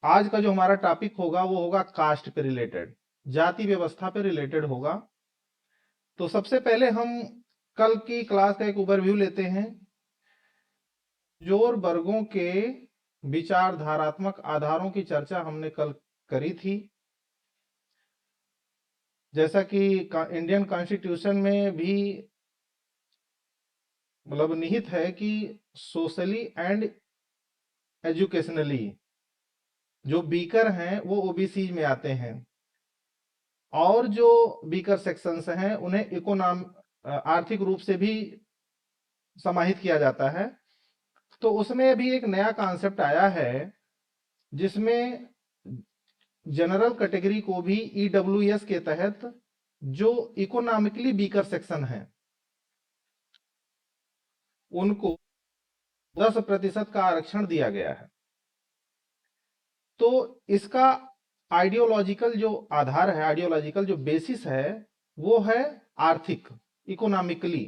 आज का जो हमारा टॉपिक होगा वो होगा कास्ट पे रिलेटेड, जाति व्यवस्था पे रिलेटेड होगा। तो सबसे पहले हम कल की क्लास का एक ओवरव्यू लेते हैं। जोर वर्गों के विचारधारात्मक आधारों की चर्चा हमने कल करी थी। जैसा कि इंडियन कॉन्स्टिट्यूशन में भी मतलब निहित है कि सोशली एंड एजुकेशनली जो बीकर हैं वो ओबीसी में आते हैं, और जो बीकर सेक्शंस हैं उन्हें इकोनॉम आर्थिक रूप से भी समाहित किया जाता है। तो उसमें भी एक नया कॉन्सेप्ट आया है जिसमें जनरल कैटेगरी को भी ईडब्ल्यूएस के तहत जो इकोनॉमिकली वीकर सेक्शन है उनको 10% का आरक्षण दिया गया है। तो इसका आइडियोलॉजिकल जो आधार है, आइडियोलॉजिकल जो बेसिस है वो है आर्थिक, इकोनॉमिकली।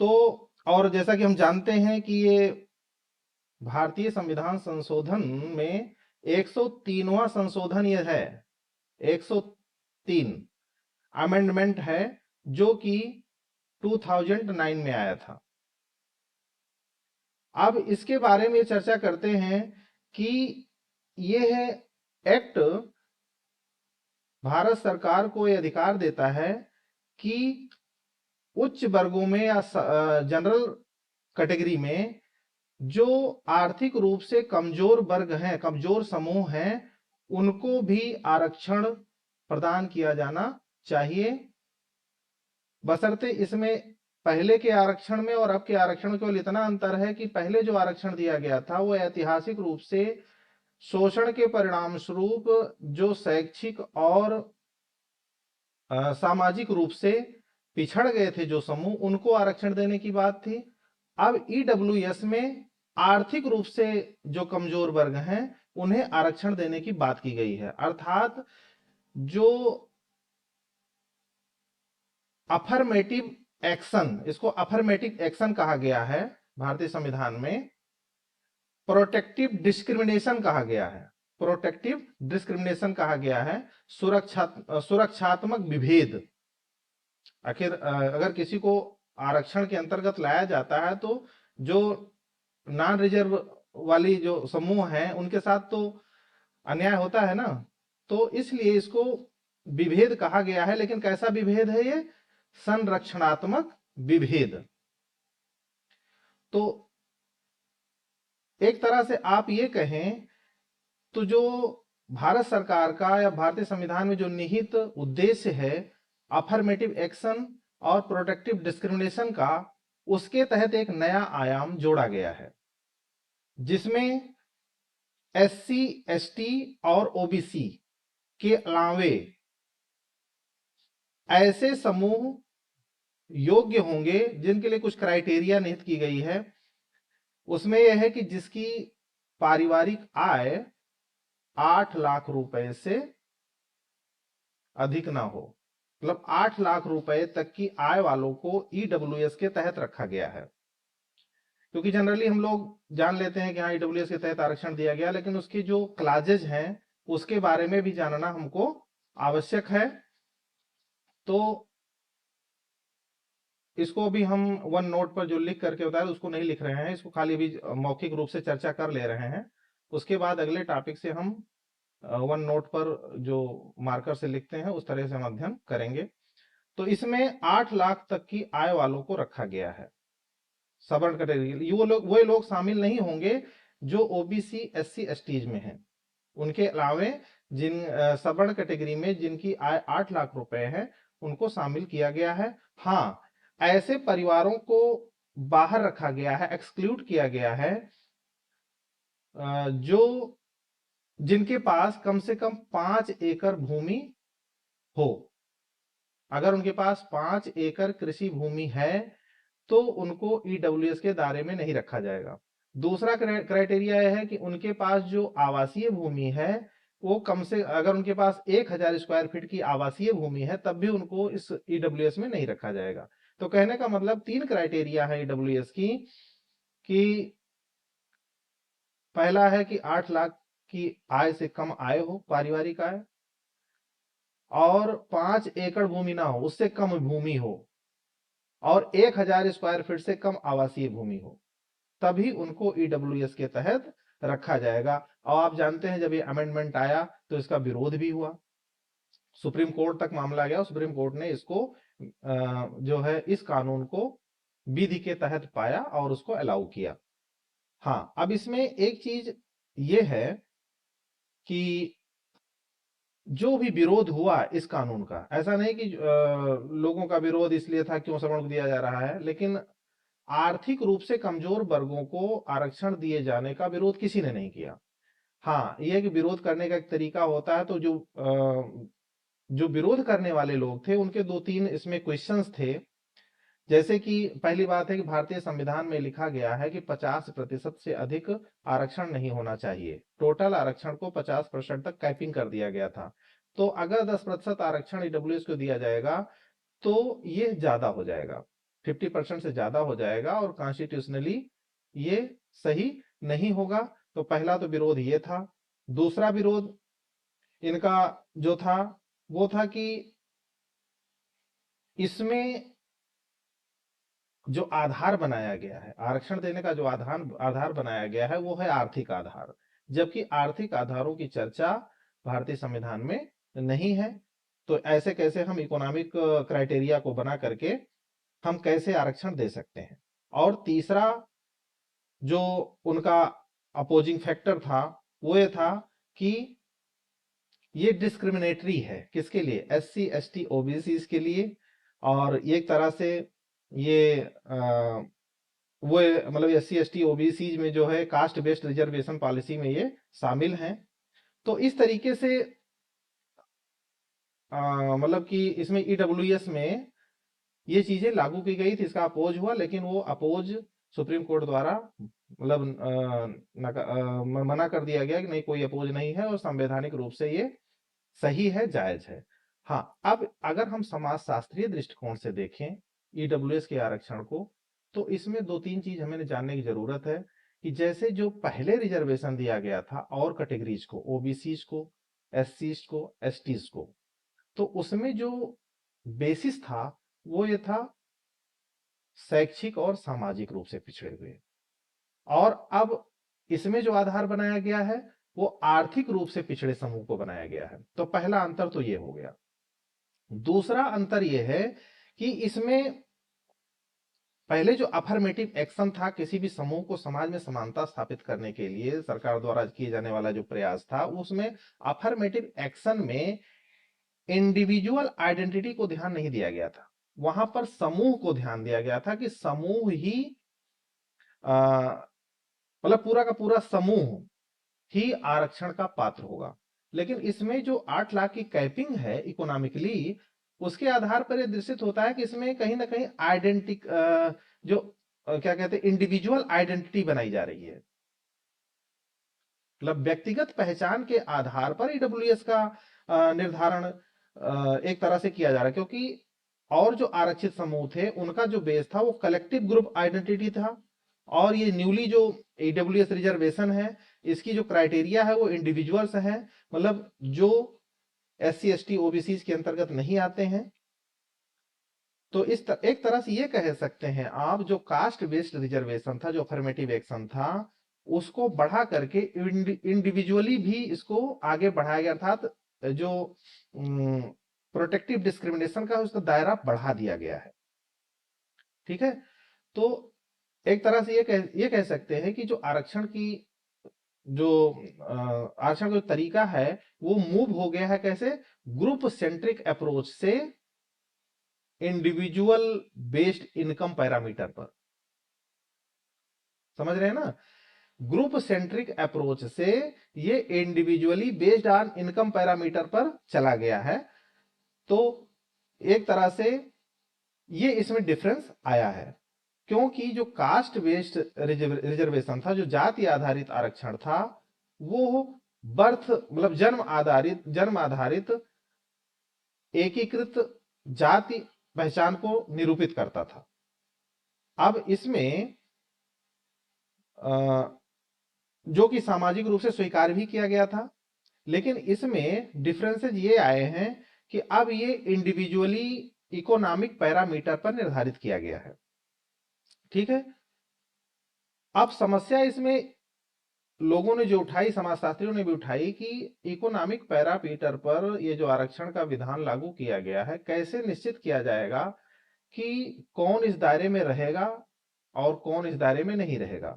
तो और जैसा कि हम जानते हैं कि ये भारतीय संविधान संशोधन में 103वां संशोधन ये है, 103 अमेंडमेंट है जो कि 2009 में आया था। अब इसके बारे में चर्चा करते हैं कि यह एक्ट भारत सरकार को यह अधिकार देता है कि उच्च वर्गों में या जनरल कैटेगरी में जो आर्थिक रूप से कमजोर वर्ग हैं, कमजोर समूह हैं, उनको भी आरक्षण प्रदान किया जाना चाहिए, बशर्ते इसमें पहले के आरक्षण में और अब के आरक्षण में केवल इतना अंतर है कि पहले जो आरक्षण दिया गया था वो ऐतिहासिक रूप से शोषण के परिणाम स्वरूप जो शैक्षिक और सामाजिक रूप से पिछड़ गए थे जो समूह, उनको आरक्षण देने की बात थी। अब ईडब्ल्यूएस में आर्थिक रूप से जो कमजोर वर्ग हैं उन्हें आरक्षण देने की बात की गई है। अर्थात जो अफर्मेटिव एक्शन, इसको अफर्मेटिव एक्शन कहा गया है भारतीय संविधान में, प्रोटेक्टिव डिस्क्रिमिनेशन कहा गया है, प्रोटेक्टिव डिस्क्रिमिनेशन कहा गया है, सुरक्षात्मक विभेद। आखिर अगर किसी को आरक्षण के अंतर्गत लाया जाता है तो जो नॉन रिजर्व वाली जो समूह है उनके साथ तो अन्याय होता है ना। तो इसलिए इसको विभेद कहा गया है। लेकिन कैसा विभेद है ये? संरक्षणात्मक विभेद। तो एक तरह से आप ये कहें तो जो भारत सरकार का या भारतीय संविधान में जो निहित उद्देश्य है अफर्मेटिव एक्शन और प्रोटेक्टिव डिस्क्रिमिनेशन का, उसके तहत एक नया आयाम जोड़ा गया है जिसमें एससी, एसटी और ओबीसी के अलावे ऐसे समूह योग्य होंगे जिनके लिए कुछ क्राइटेरिया निहित की गई है। उसमें यह है कि जिसकी पारिवारिक आय 8 लाख रुपए से अधिक ना हो, मतलब 8 लाख रुपए तक की आय वालों को ईडब्ल्यूएस के तहत रखा गया है। क्योंकि जनरली हम लोग जान लेते हैं कि हाँ ईडब्ल्यूएस के तहत आरक्षण दिया गया, लेकिन उसकी जो क्लाजेज हैं उसके बारे में भी जानना हमको आवश्यक है। तो इसको भी हम वन नोट पर जो लिख करके बताया उसको नहीं लिख रहे हैं, इसको खाली भी मौखिक रूप से चर्चा कर ले रहे हैं। उसके बाद अगले टॉपिक से हम वन नोट पर जो मार्कर से लिखते हैं उस तरह से हम अध्ययन करेंगे। तो इसमें 8 लाख तक की आय वालों को रखा गया है सवर्ण कैटेगरी। वो लोग शामिल नहीं होंगे जो ओबीसी, एससी, एसटीज में हैं। उनके अलावे जिन सवर्ण कैटेगरी में जिनकी आय 8 लाख रुपए है उनको शामिल किया गया है। हाँ, ऐसे परिवारों को बाहर रखा गया है, एक्सक्लूड किया गया है जो जिनके पास कम से कम 5 एकड़ भूमि हो। अगर उनके पास 5 एकड़ कृषि भूमि है तो उनको ईडब्ल्यूएस के दायरे में नहीं रखा जाएगा। दूसरा क्राइटेरिया यह है कि उनके पास जो आवासीय भूमि है वो कम से, अगर उनके पास 1000 स्क्वायर फीट की आवासीय भूमि है तब भी उनको इस ईडब्ल्यूएस में नहीं रखा जाएगा। तो कहने का मतलब 3 क्राइटेरिया है ईडब्ल्यूएस की कि पहला है कि 8 लाख की आय से कम आय हो, पारिवारिक आय, और 5 एकड़ भूमि ना हो, उससे कम भूमि हो, और 1000 स्क्वायर फीट से कम आवासीय भूमि हो, तभी उनको ईडब्ल्यूएस के तहत रखा जाएगा। और आप जानते हैं जब ये अमेंडमेंट आया तो इसका विरोध भी हुआ, सुप्रीम कोर्ट तक मामला गया, सुप्रीम कोर्ट ने इसको जो है इस कानून को विधि के तहत पाया और उसको अलाउ किया। हाँ, अब इसमें एक चीज ये है कि जो भी विरोध हुआ इस कानून का, ऐसा नहीं कि लोगों का विरोध इसलिए था क्यों सवर्ण को दिया जा रहा है, लेकिन आर्थिक रूप से कमजोर वर्गों को आरक्षण दिए जाने का विरोध किसी ने नहीं किया। हाँ, यह कि विरोध करने का एक तरीका होता है, तो जो विरोध करने वाले लोग थे उनके 2-3 इसमें क्वेश्चंस थे। जैसे कि पहली बात है कि भारतीय संविधान में लिखा गया है कि 50% से अधिक आरक्षण नहीं होना चाहिए। टोटल आरक्षण को 50% तक कैपिंग कर दिया गया था। तो अगर 10% आरक्षण ईडब्ल्यूएस को दिया जाएगा तो ये ज्यादा हो जाएगा, 50% से ज्यादा हो जाएगा, और कॉन्स्टिट्यूशनली ये सही नहीं होगा। तो पहला तो विरोध ये था। दूसरा विरोध इनका जो था वो था कि इसमें जो आधार बनाया गया है, आरक्षण देने का जो आधार बनाया गया है वो है आर्थिक आधार, जबकि आर्थिक आधारों की चर्चा भारतीय संविधान में नहीं है। तो ऐसे कैसे हम इकोनॉमिक क्राइटेरिया को बना करके हम कैसे आरक्षण दे सकते हैं। और तीसरा जो उनका अपोजिंग फैक्टर था वो ये था कि ये डिस्क्रिमिनेटरी है, किसके लिए? एससी एसटी ओबीसी के लिए। और एक तरह से ये वो मतलब एससी एसटी ओबीसी में जो है कास्ट बेस्ड रिजर्वेशन पॉलिसी में ये शामिल हैं। तो इस तरीके से मतलब कि इसमें ईडब्ल्यूएस में ये चीजें लागू की गई थी, इसका अपोज हुआ, लेकिन वो अपोज सुप्रीम कोर्ट द्वारा मतलब मना कर दिया गया कि नहीं, कोई अपोज नहीं है और संवैधानिक रूप से ये सही है, जायज है। हाँ, अब अगर हम समाज शास्त्रीय दृष्टिकोण से देखें ईडब्ल्यूएस के आरक्षण को, तो इसमें 2-3 चीज हमें जानने की जरूरत है कि जैसे जो पहले रिजर्वेशन दिया गया था और कैटेगरीज को, ओबीसीज को, एससीज को, एसटीज को, तो उसमें जो बेसिस था वो ये था शैक्षिक और सामाजिक रूप से पिछड़े हुए। और अब इसमें जो आधार बनाया गया है वो आर्थिक रूप से पिछड़े समूह को बनाया गया है। तो पहला अंतर तो ये हो गया। दूसरा अंतर यह है कि इसमें पहले जो अफर्मेटिव एक्शन था, किसी भी समूह को समाज में समानता स्थापित करने के लिए सरकार द्वारा किए जाने वाला जो प्रयास था, उसमें अफर्मेटिव एक्शन में इंडिविजुअल आइडेंटिटी को ध्यान नहीं दिया गया था, वहां पर समूह को ध्यान दिया गया था कि समूह ही मतलब पूरा का पूरा समूह ही आरक्षण का पात्र होगा। लेकिन इसमें जो 8 लाख की कैपिंग है इकोनॉमिकली, उसके आधार पर यह दृश्यत होता है कि इसमें कहीं ना कहीं आइडेंटिटी जो क्या कहते हैं इंडिविजुअल आइडेंटिटी बनाई जा रही है, मतलब व्यक्तिगत पहचान के आधार पर ईडब्ल्यूएस का निर्धारण एक तरह से किया जा रहा है। क्योंकि और जो आरक्षित समूह थे उनका जो बेस था वो कलेक्टिव ग्रुप आइडेंटिटी था, और ये न्यूली जो ईडब्ल्यूएस रिजर्वेशन है इसकी जो क्राइटेरिया है वो इंडिविजुअल्स है, मतलब जो एससी एसटी ओबीसी के अंतर्गत नहीं आते हैं। तो एक तरह से ये कह सकते हैं आप, जो कास्ट बेस्ड रिजर्वेशन था, जो अफर्मेटिव एक्शन था, उसको बढ़ा करके इंडिविजुअली भी इसको आगे बढ़ाया गया, अर्थात जो प्रोटेक्टिव डिस्क्रिमिनेशन का उसका दायरा बढ़ा दिया गया है। ठीक है, तो एक तरह से ये कह सकते हैं कि जो आरक्षण की जो आरक्षण का जो तरीका है वो मूव हो गया है, कैसे? ग्रुप सेंट्रिक अप्रोच से इंडिविजुअल बेस्ड इनकम पैरामीटर पर। समझ रहे हैं ना? ग्रुप सेंट्रिक अप्रोच से ये individually based on income parameter पर चला गया है। तो एक तरह से ये इसमें डिफरेंस आया है, क्योंकि जो कास्ट बेस्ड रिजर्वेशन था, जो जाति आधारित आरक्षण था, वो बर्थ मतलब जन्म आधारित एकीकृत जाति पहचान को निरूपित करता था। अब इसमें जो कि सामाजिक रूप से स्वीकार भी किया गया था। लेकिन इसमें डिफरेंसेस ये आए हैं कि अब ये इंडिविजुअली इकोनॉमिक पैरामीटर पर निर्धारित किया गया है। ठीक है, अब समस्या इसमें लोगों ने जो उठाई, समाजशास्त्रियों ने भी उठाई, कि इकोनॉमिक पैरामीटर पर ये जो आरक्षण का विधान लागू किया गया है, कैसे निश्चित किया जाएगा कि कौन इस दायरे में रहेगा और कौन इस दायरे में नहीं रहेगा,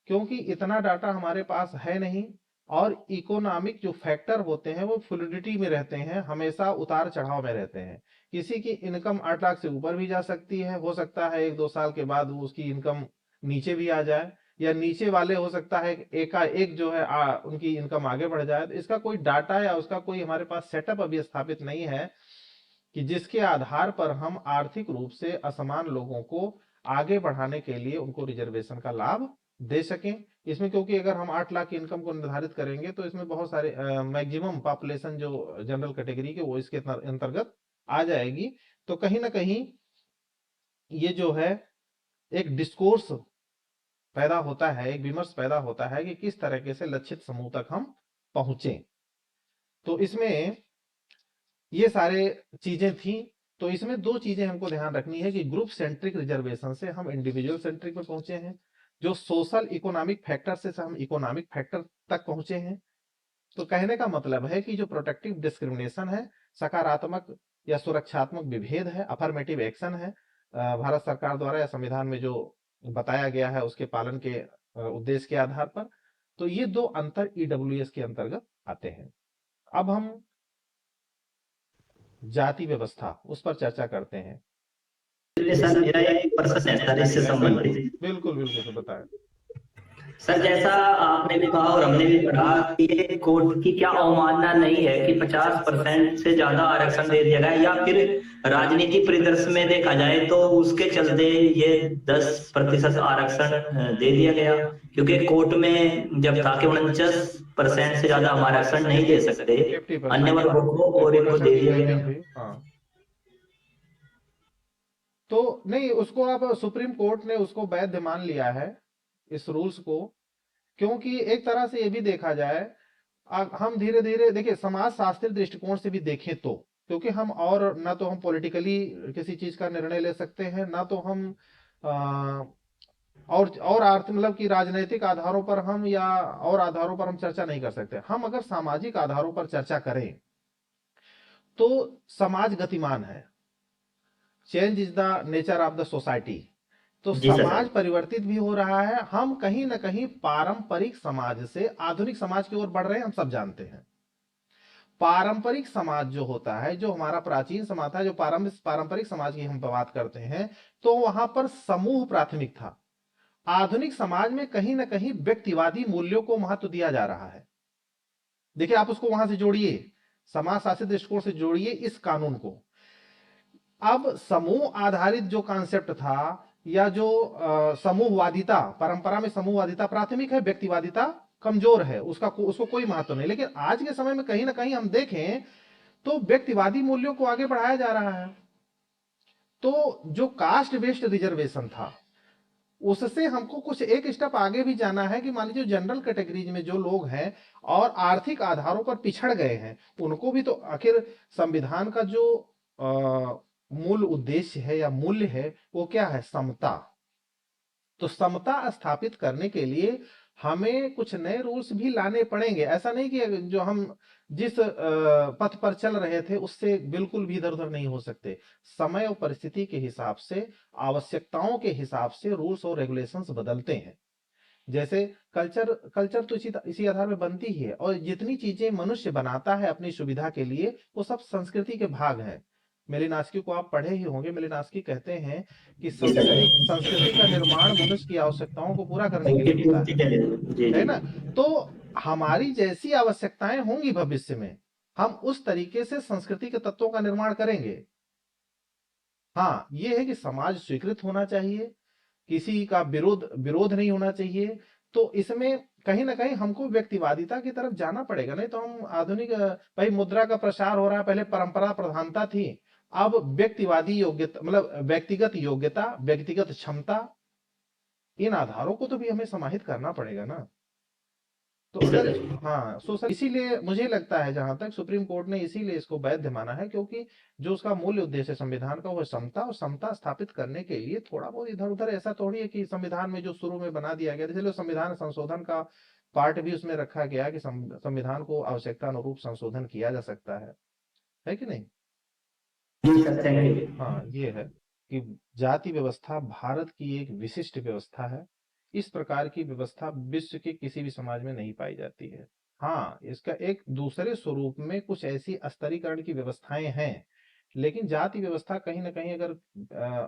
क्योंकि इतना डाटा हमारे पास है नहीं। और इकोनॉमिक जो फैक्टर होते हैं वो फ्लूइडिटी में रहते हैं, हमेशा उतार चढ़ाव में रहते हैं। किसी की इनकम 8 लाख से ऊपर भी जा सकती है, हो सकता है 1-2 साल के बाद वो उसकी इनकम नीचे भी आ जाए, या नीचे वाले हो सकता है एकाएक जो है उनकी इनकम आगे बढ़ जाए। तो इसका कोई डाटा या उसका कोई हमारे पास सेटअप अभी स्थापित नहीं है कि जिसके आधार पर हम आर्थिक रूप से असमान लोगों को आगे बढ़ाने के लिए उनको रिजर्वेशन का लाभ दे सकें। इसमें क्योंकि अगर हम 8 लाख की इनकम को निर्धारित करेंगे तो इसमें बहुत सारे मैक्सिमम पॉपुलेशन जो जनरल कैटेगरी के वो इसके अंतर्गत आ जाएगी। तो कहीं ना कहीं ये जो है एक डिस्कोर्स पैदा होता है, एक विमर्श पैदा होता है कि किस तरीके से लक्षित समूह तक हम पहुंचे। तो इसमें ये सारे चीजें थी। तो इसमें दो चीजें हमको ध्यान रखनी है कि ग्रुप सेंट्रिक रिजर्वेशन से हम इंडिविजुअल सेंट्रिक में पहुंचे हैं, जो सोशल इकोनॉमिक फैक्टर से हम इकोनॉमिक फैक्टर तक पहुंचे हैं। तो कहने का मतलब है कि जो प्रोटेक्टिव डिस्क्रिमिनेशन है, सकारात्मक या सुरक्षात्मक विभेद है, अफर्मेटिव एक्शन है, भारत सरकार द्वारा या संविधान में जो बताया गया है उसके पालन के उद्देश्य के आधार पर, तो ये दो अंतर ईडब्ल्यूएस के अंतर्गत आते हैं। अब हम जाति व्यवस्था उस पर चर्चा करते हैं। सर मेरा एक प्रश्न है सर इससे संबंधित। बिल्कुल बिल्कुल सर, बताएं। सर जैसा आपने भी कहा और हमने भी पढ़ा कि ये कोर्ट की क्या अवमानना नहीं है कि 50% से ज्यादा आरक्षण दे दिया गया, या फिर राजनीति परिदृश्य में देखा जाए तो उसके चलते ये 10% आरक्षण दे दिया गया, क्योंकि कोर्ट में जब था कि 49% से ज्यादा हम आरक्षण नहीं दे सकते 50%, अन्य वर्गों को, और इनको दे दिया गया। हाँ, तो नहीं, उसको अब सुप्रीम कोर्ट ने उसको वैध मान लिया है इस रूल्स को, क्योंकि एक तरह से ये भी देखा जाए, हम धीरे धीरे देखिए समाज शास्त्रीय दृष्टिकोण से भी देखें तो, क्योंकि हम और ना तो हम पॉलिटिकली किसी चीज का निर्णय ले सकते हैं, ना तो हम और अर्थ मतलब कि राजनीतिक आधारों पर हम या और आधारों पर हम चर्चा नहीं कर सकते। हम अगर सामाजिक आधारों पर चर्चा करें तो समाज गतिमान है, change is the nature of the society. तो समाज परिवर्तित भी हो रहा है, हम कहीं ना कहीं पारंपरिक समाज से आधुनिक समाज की ओर बढ़ रहे हैं, हम सब जानते हैं। पारंपरिक समाज जो होता है, जो हमारा प्राचीन समाज था, जो पारंपरिक समाज की हम बात करते हैं, तो वहां पर समूह प्राथमिक था। आधुनिक समाज में कहीं ना कहीं व्यक्तिवादी मूल्यों को महत्व दिया जा रहा है। देखिए, आप उसको वहां से जोड़िए, समाज शासित दृष्टिकोण से जोड़िए इस कानून को। अब समूह आधारित जो कॉन्सेप्ट था, या जो समूहवादिता, परंपरा में समूहवादिता प्राथमिक है, व्यक्तिवादिता कमजोर है, उसको कोई महत्व नहीं। लेकिन आज के समय में कहीं ना कहीं हम देखें तो व्यक्तिवादी मूल्यों को आगे बढ़ाया जा रहा है। तो जो कास्ट बेस्ड रिजर्वेशन था, उससे हमको कुछ एक स्टेप आगे भी जाना है कि मान लीजिए जनरल कैटेगरीज में जो लोग हैं और आर्थिक आधारों पर पिछड़ गए हैं, उनको भी तो आखिर संविधान का जो मूल उद्देश्य है या मूल्य है वो क्या है? समता। तो समता स्थापित करने के लिए हमें कुछ नए रूल्स भी लाने पड़ेंगे। ऐसा नहीं कि जो हम जिस पथ पर चल रहे थे उससे बिल्कुल भी इधर उधर नहीं हो सकते। समय और परिस्थिति के हिसाब से, आवश्यकताओं के हिसाब से रूल्स और रेगुलेशंस बदलते हैं। जैसे कल्चर तो इसी आधार में बनती ही है, और जितनी चीजें मनुष्य बनाता है अपनी सुविधा के लिए वो सब संस्कृति के भाग हैं। मेलिनास्की को आप पढ़े ही होंगे। मेलिनास्की कहते हैं कि संस्कृति का निर्माण मनुष्य की आवश्यकताओं को पूरा करने के लिए होता है ना। तो हमारी जैसी आवश्यकताएं होंगी भविष्य में, हम उस तरीके से संस्कृति के तत्वों का निर्माण करेंगे। हाँ, ये है कि समाज स्वीकृत होना चाहिए, किसी का विरोध नहीं होना चाहिए। तो इसमें कहीं ना कहीं हमको व्यक्तिवादिता की तरफ जाना पड़ेगा, नहीं तो हम आधुनिक भाई मुद्रा का प्रसार हो रहा है, पहले परंपरा प्रधानता थी, अब व्यक्तिवादी योग्यता, मतलब व्यक्तिगत योग्यता, व्यक्तिगत क्षमता, इन आधारों को तो भी हमें समाहित करना पड़ेगा ना। तो अगर हाँ सोशल, इसीलिए मुझे लगता है जहां तक सुप्रीम कोर्ट ने इसीलिए इसको वैध माना है, क्योंकि जो उसका मूल उद्देश्य है संविधान का वो समता, और समता स्थापित करने के लिए थोड़ा बहुत इधर उधर, ऐसा थोड़ी है कि संविधान में जो शुरू में बना दिया गया, इसलिए संविधान संशोधन का पार्ट भी उसमें रखा गया कि संविधान को आवश्यकता अनुरूप संशोधन किया जा सकता है कि नहीं। जी सर, थैंक यू। हाँ ये है कि जाति व्यवस्था भारत की एक विशिष्ट व्यवस्था है। इस प्रकार की व्यवस्था विश्व के किसी भी समाज में नहीं पाई जाती है। हाँ, इसका एक दूसरे स्वरूप में कुछ ऐसी स्तरीकरण की व्यवस्थाएं हैं, लेकिन जाति व्यवस्था कहीं ना कहीं अगर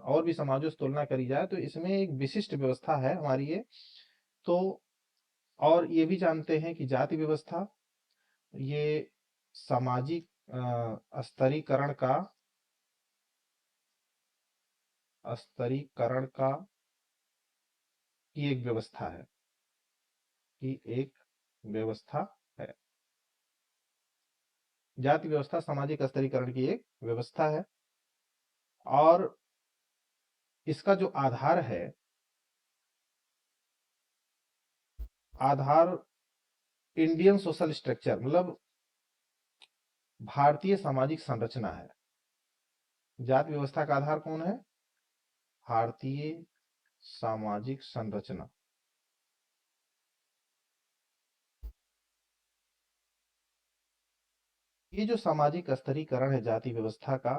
और भी समाजों से तुलना करी जाए तो इसमें एक विशिष्ट व्यवस्था है हमारी ये। तो और ये भी जानते हैं कि जाति व्यवस्था ये सामाजिक स्तरीकरण का की एक व्यवस्था है, की एक व्यवस्था है। जाति व्यवस्था सामाजिक स्तरीकरण की एक व्यवस्था है, और इसका जो आधार है, आधार इंडियन सोशल स्ट्रक्चर, मतलब भारतीय सामाजिक संरचना है। जाति व्यवस्था का आधार कौन है? भारतीय सामाजिक संरचना। ये जो सामाजिक स्तरीकरण है जाति व्यवस्था का,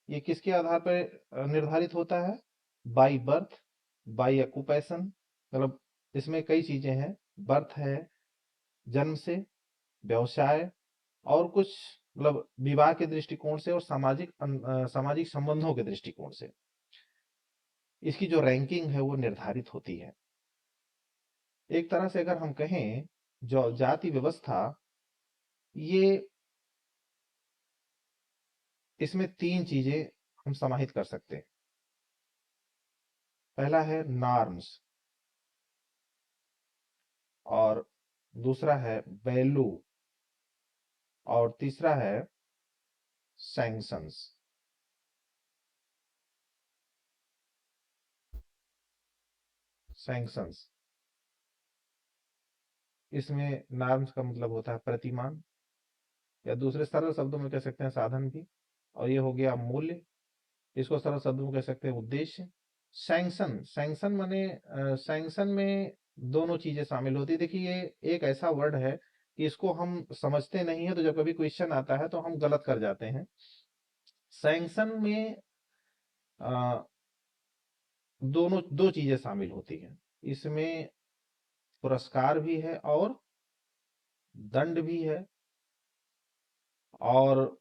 ये किसके आधार पर निर्धारित होता है? बाई बर्थ, बाई ऑक्यूपेशन, मतलब इसमें कई चीजें हैं। बर्थ है जन्म से, व्यवसाय, और कुछ मतलब विवाह के दृष्टिकोण से, और सामाजिक संबंधों के दृष्टिकोण से इसकी जो रैंकिंग है वो निर्धारित होती है। एक तरह से अगर हम कहें, जो जाति व्यवस्था, ये इसमें तीन चीजें हम समाहित कर सकते हैं। पहला है नॉर्म्स, और दूसरा है वैल्यू, और तीसरा है सैंक्शंस। सैंक्शंस, इसमें नॉर्म्स का मतलब होता है प्रतिमान, या दूसरे सरल शब्दों में कह सकते हैं साधन भी, और ये हो गया मूल्य, इसको सरल शब्दों में कह सकते हैं उद्देश्य। सैंक्शन, सैंक्शन माने सैंक्शन में दोनों चीजें शामिल होती है। देखिए ये एक ऐसा वर्ड है कि इसको हम समझते नहीं है, तो जब कभी क्वेश्चन आता है तो हम गलत कर जाते हैं। सैंक्शन में दोनों दो चीजें शामिल होती हैं। इसमें पुरस्कार भी है और दंड भी है, और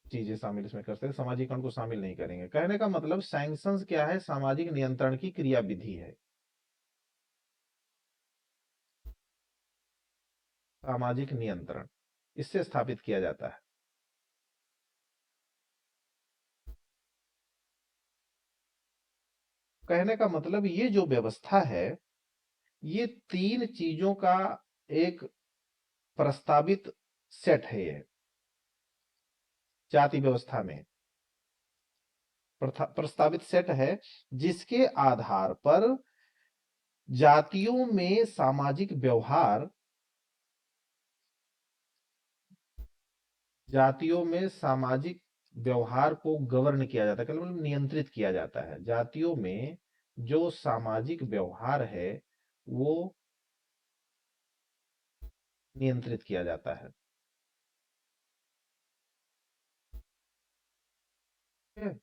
चीजें शामिल इसमें करते हैं, सामाजिकरण को शामिल नहीं करेंगे। कहने का मतलब सैंक्शंस क्या है? सामाजिक नियंत्रण की क्रिया विधि है। सामाजिक नियंत्रण इससे स्थापित किया जाता है। कहने का मतलब ये जो व्यवस्था है, ये तीन चीजों का एक प्रस्तावित सेट है। ये जाति व्यवस्था में प्रस्तावित सेट है, जिसके आधार पर जातियों में सामाजिक व्यवहार, जातियों में सामाजिक व्यवहार को गवर्न किया जाता है, मतलब नियंत्रित किया जाता है। जातियों में जो सामाजिक व्यवहार है वो नियंत्रित किया जाता है। ठीक है?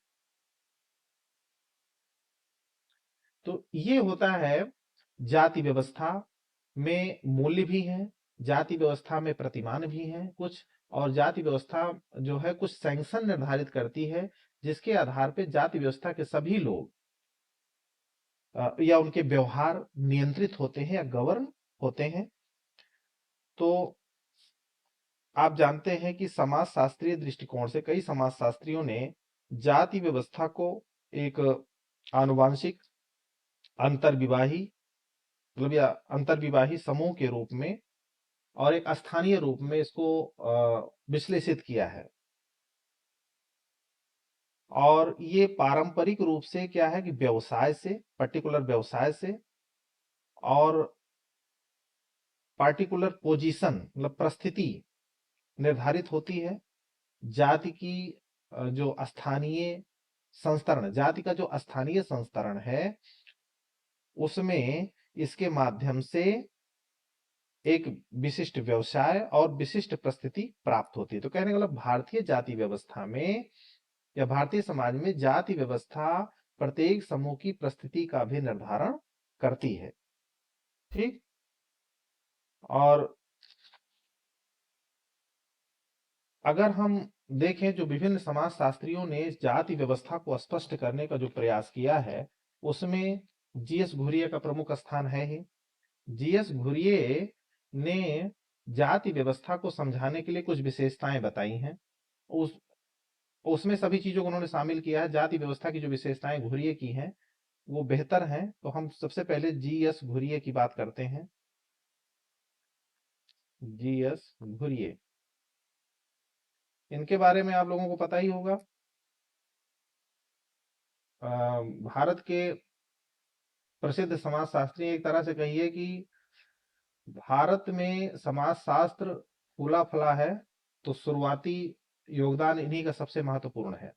तो ये होता है जाति व्यवस्था में मूल्य भी है, जाति व्यवस्था में प्रतिमान भी है कुछ, और जाति व्यवस्था जो है कुछ सैंक्शन निर्धारित करती है, जिसके आधार पे जाति व्यवस्था के सभी लोग या उनके व्यवहार नियंत्रित होते हैं या गवर्न होते हैं। तो आप जानते हैं कि समाज शास्त्रीय दृष्टिकोण से कई समाज शास्त्रियों ने जाति व्यवस्था को एक आनुवांशिक अंतर्विवाही, मतलब या अंतर्विवाही समूह के रूप में और एक स्थानीय रूप में इसको विश्लेषित किया है। और ये पारंपरिक रूप से क्या है कि व्यवसाय से, पर्टिकुलर व्यवसाय से और पार्टिकुलर पोजीशन मतलब परिस्थिति निर्धारित होती है। जाति की जो स्थानीय संस्तरण, जाति का जो स्थानीय संस्तरण है उसमें इसके माध्यम से एक विशिष्ट व्यवसाय और विशिष्ट परिस्थिति प्राप्त होती है। तो कहने का मतलब भारतीय जाति व्यवस्था में या भारतीय समाज में जाति व्यवस्था प्रत्येक समूह की परिस्थिति का भी निर्धारण करती है। ठीक। और अगर हम देखें जो विभिन्न समाज शास्त्रियों ने इस जाति व्यवस्था को स्पष्ट करने का जो प्रयास किया है उसमें जीएस घुरिये का प्रमुख स्थान है ही। जीएस घुरिये ने जाति व्यवस्था को समझाने के लिए कुछ विशेषताएं बताई हैं। उस उसमें सभी चीजों को उन्होंने शामिल किया है। जाति व्यवस्था की जो विशेषताएं घुरिये की हैं वो बेहतर हैं। तो हम सबसे पहले जीएस घुरिये की बात करते हैं। जीएस घुरिये, इनके बारे में आप लोगों को पता ही होगा। भारत के प्रसिद्ध समाजशास्त्री, एक तरह से कहिए कि भारत में समाजशास्त्र फूला फला है तो शुरुआती योगदान इन्हीं का सबसे महत्वपूर्ण है।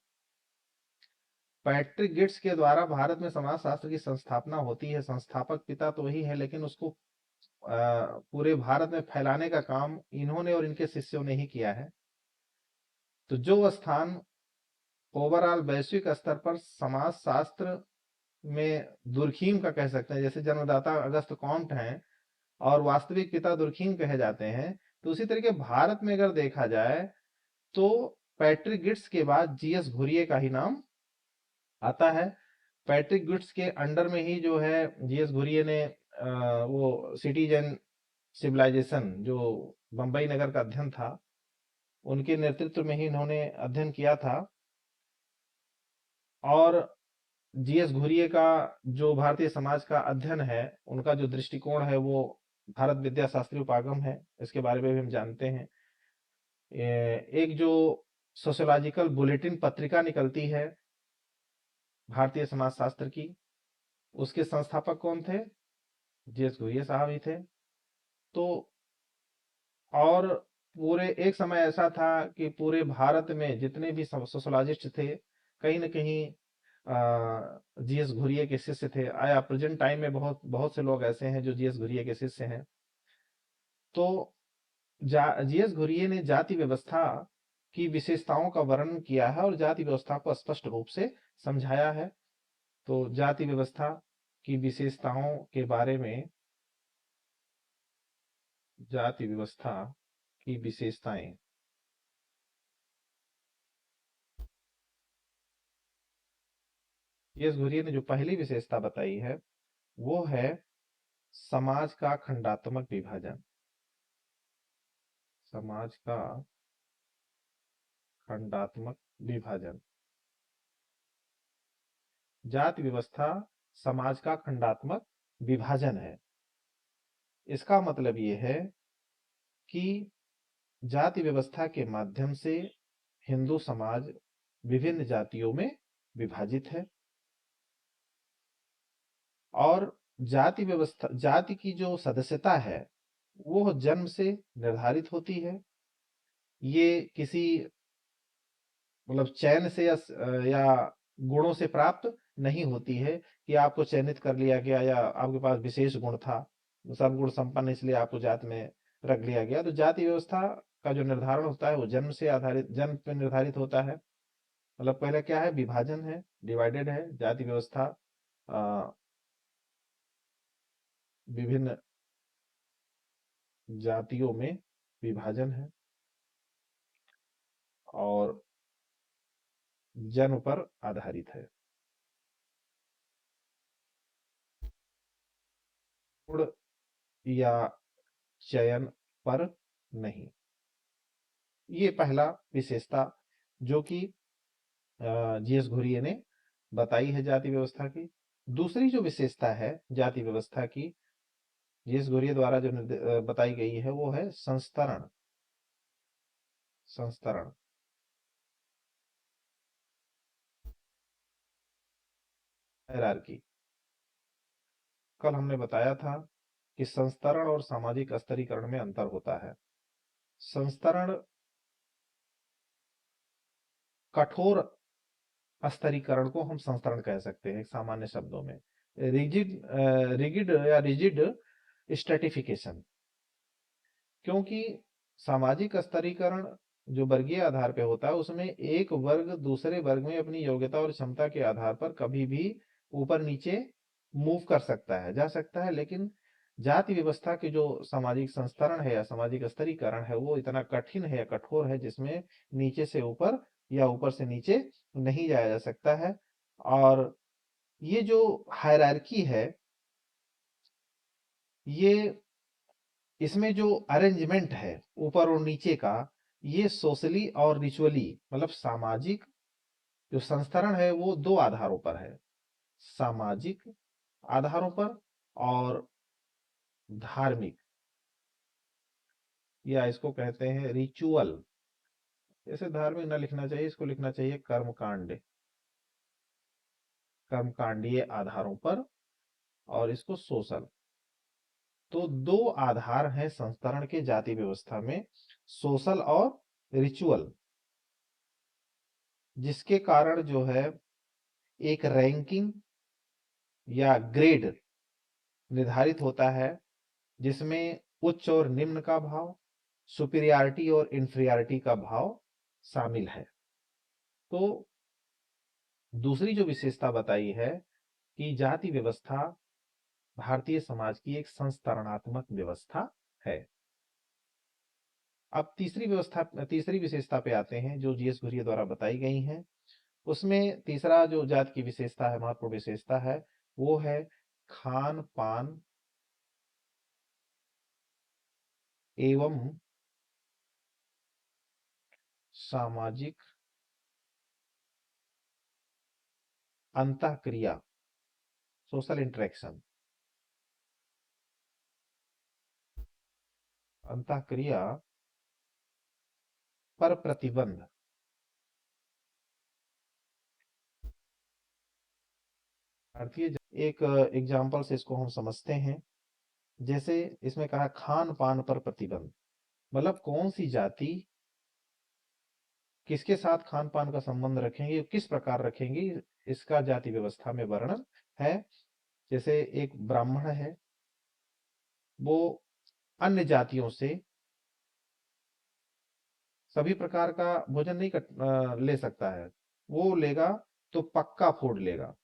पैट्रिक गिट्स के द्वारा भारत में समाजशास्त्र की संस्थापना होती है। संस्थापक पिता तो वही है लेकिन उसको पूरे भारत में फैलाने का काम इन्होंने और इनके शिष्यों ने ही किया है। तो जो स्थान ओवरऑल वैश्विक स्तर पर समाजशास्त्र में दुर्खीम का कह सकते हैं, जैसे जन्मदाता अगस्त कॉम्ट हैं और वास्तविक पिता दुर्खीम कहे जाते हैं, तो उसी तरीके भारत में अगर देखा जाए तो पैट्रिक गिट्स के बाद जीएस घुरिये का ही नाम आता है। पैट्रिक गिट्स के अंडर में ही जो है जीएस घुरिये ने वो सिटीजन सिविलाइजेशन जो बंबई नगर का अध्ययन था उनके नेतृत्व में ही इन्होंने अध्ययन किया था। और जीएस घुरिये का जो भारतीय समाज का अध्ययन है उनका जो दृष्टिकोण है वो भारत विद्या शास्त्री उपागम है, इसके बारे में भी हम जानते हैं। एक जो सोशियोलॉजिकल बुलेटिन पत्रिका निकलती है भारतीय समाजशास्त्र की, उसके संस्थापक कौन थे? जीएस घुरिये साहब ही थे। तो और पूरे एक समय ऐसा था कि पूरे भारत में जितने भी सोशोलॉजिस्ट थे कहीं ना कहीं जीएस घुरिये के शिष्य थे। आया प्रेजेंट टाइम में बहुत बहुत से लोग ऐसे हैं जो जीएस घुरिये के शिष्य हैं। तो जीएस घुरिये ने जाति व्यवस्था की विशेषताओं का वर्णन किया है और जाति व्यवस्था को स्पष्ट रूप से समझाया है। तो जाति व्यवस्था की विशेषताओं के बारे में, जाति व्यवस्था की विशेषताएं, जीएस घुरिये ने जो पहली विशेषता बताई है वो है समाज का खंडात्मक विभाजन। समाज का खंडात्मक विभाजन। जाति व्यवस्था समाज का खंडात्मक विभाजन है। इसका मतलब ये है कि जाति व्यवस्था के माध्यम से हिंदू समाज विभिन्न जातियों में विभाजित है और जाति व्यवस्था, जाति की जो सदस्यता है वो जन्म से निर्धारित होती है। ये किसी मतलब चयन से या गुणों से प्राप्त नहीं होती है कि आपको चयनित कर लिया गया या आपके पास विशेष गुण था, सर्वगुण संपन्न इसलिए आपको जात में रख लिया गया। तो जाति व्यवस्था का जो निर्धारण होता है वो जन्म से आधारित, जन्म पे निर्धारित होता है। मतलब पहले क्या है, विभाजन है, डिवाइडेड है जाति व्यवस्था। विभिन्न जातियों में विभाजन है और जन्म पर आधारित है, गुण या चयन पर नहीं। ये पहला विशेषता जो कि जीएस घुरिये ने बताई है जाति व्यवस्था की। दूसरी जो विशेषता है जाति व्यवस्था की जीएस घुरिये द्वारा जो बताई गई है वो है संस्तरण। संस्तरण हायरार्की। कल हमने बताया था कि संस्तरण और सामाजिक स्तरीकरण में अंतर होता है। संस्तरण कठोर स्तरीकरण को हम संस्तरण कह सकते हैं सामान्य शब्दों में। रिजिड स्ट्रेटिफिकेशन, क्योंकि सामाजिक स्तरीकरण जो वर्गीय आधार पे होता है उसमें एक वर्ग दूसरे वर्ग में अपनी योग्यता और क्षमता के आधार पर कभी भी ऊपर नीचे मूव कर सकता है, जा सकता है। लेकिन जाति व्यवस्था के जो सामाजिक संस्तरण है या सामाजिक स्तरीकरण है वो इतना कठिन है या कठोर है जिसमें नीचे से ऊपर या ऊपर से नीचे नहीं जाया जा सकता है। और ये जो हायरार्की है, ये इसमें जो अरेंजमेंट है ऊपर और नीचे का, ये सोशली और रिचुअली मतलब सामाजिक जो संस्तरण है वो दो आधारों पर है, सामाजिक आधारों पर और धार्मिक, या इसको कहते हैं रिचुअल। ऐसे धार्मिक ना लिखना चाहिए, इसको लिखना चाहिए कर्मकांड, कर्मकांडीय आधारों पर, और इसको सोशल। तो दो आधार हैं संस्तरण के जाति व्यवस्था में, सोशल और रिचुअल, जिसके कारण जो है एक रैंकिंग या ग्रेड निर्धारित होता है जिसमें उच्च और निम्न का भाव, सुपीरियरिटी और इंफीरियरिटी का भाव शामिल है। तो दूसरी जो विशेषता बताई है कि जाति व्यवस्था भारतीय समाज की एक संस्तरणात्मक व्यवस्था है। अब तीसरी विशेषता पे आते हैं जो जीएस घुरिये द्वारा बताई गई हैं। उसमें तीसरा जो जाति की विशेषता है, महत्वपूर्ण विशेषता है, वो है खान पान एवं सामाजिक अंतःक्रिया, सोशल इंटरेक्शन, अंतःक्रिया पर प्रतिबंध। भारतीय एक एग्जाम्पल से इसको हम समझते हैं। जैसे इसमें कहा खान पान पर प्रतिबंध, मतलब कौन सी जाति किसके साथ खान पान का संबंध रखेंगे, किस प्रकार रखेंगी, इसका जाति व्यवस्था में वर्णन है। जैसे एक ब्राह्मण है, वो अन्य जातियों से सभी प्रकार का भोजन नहीं ले सकता है। वो लेगा तो पक्का फूड लेगा,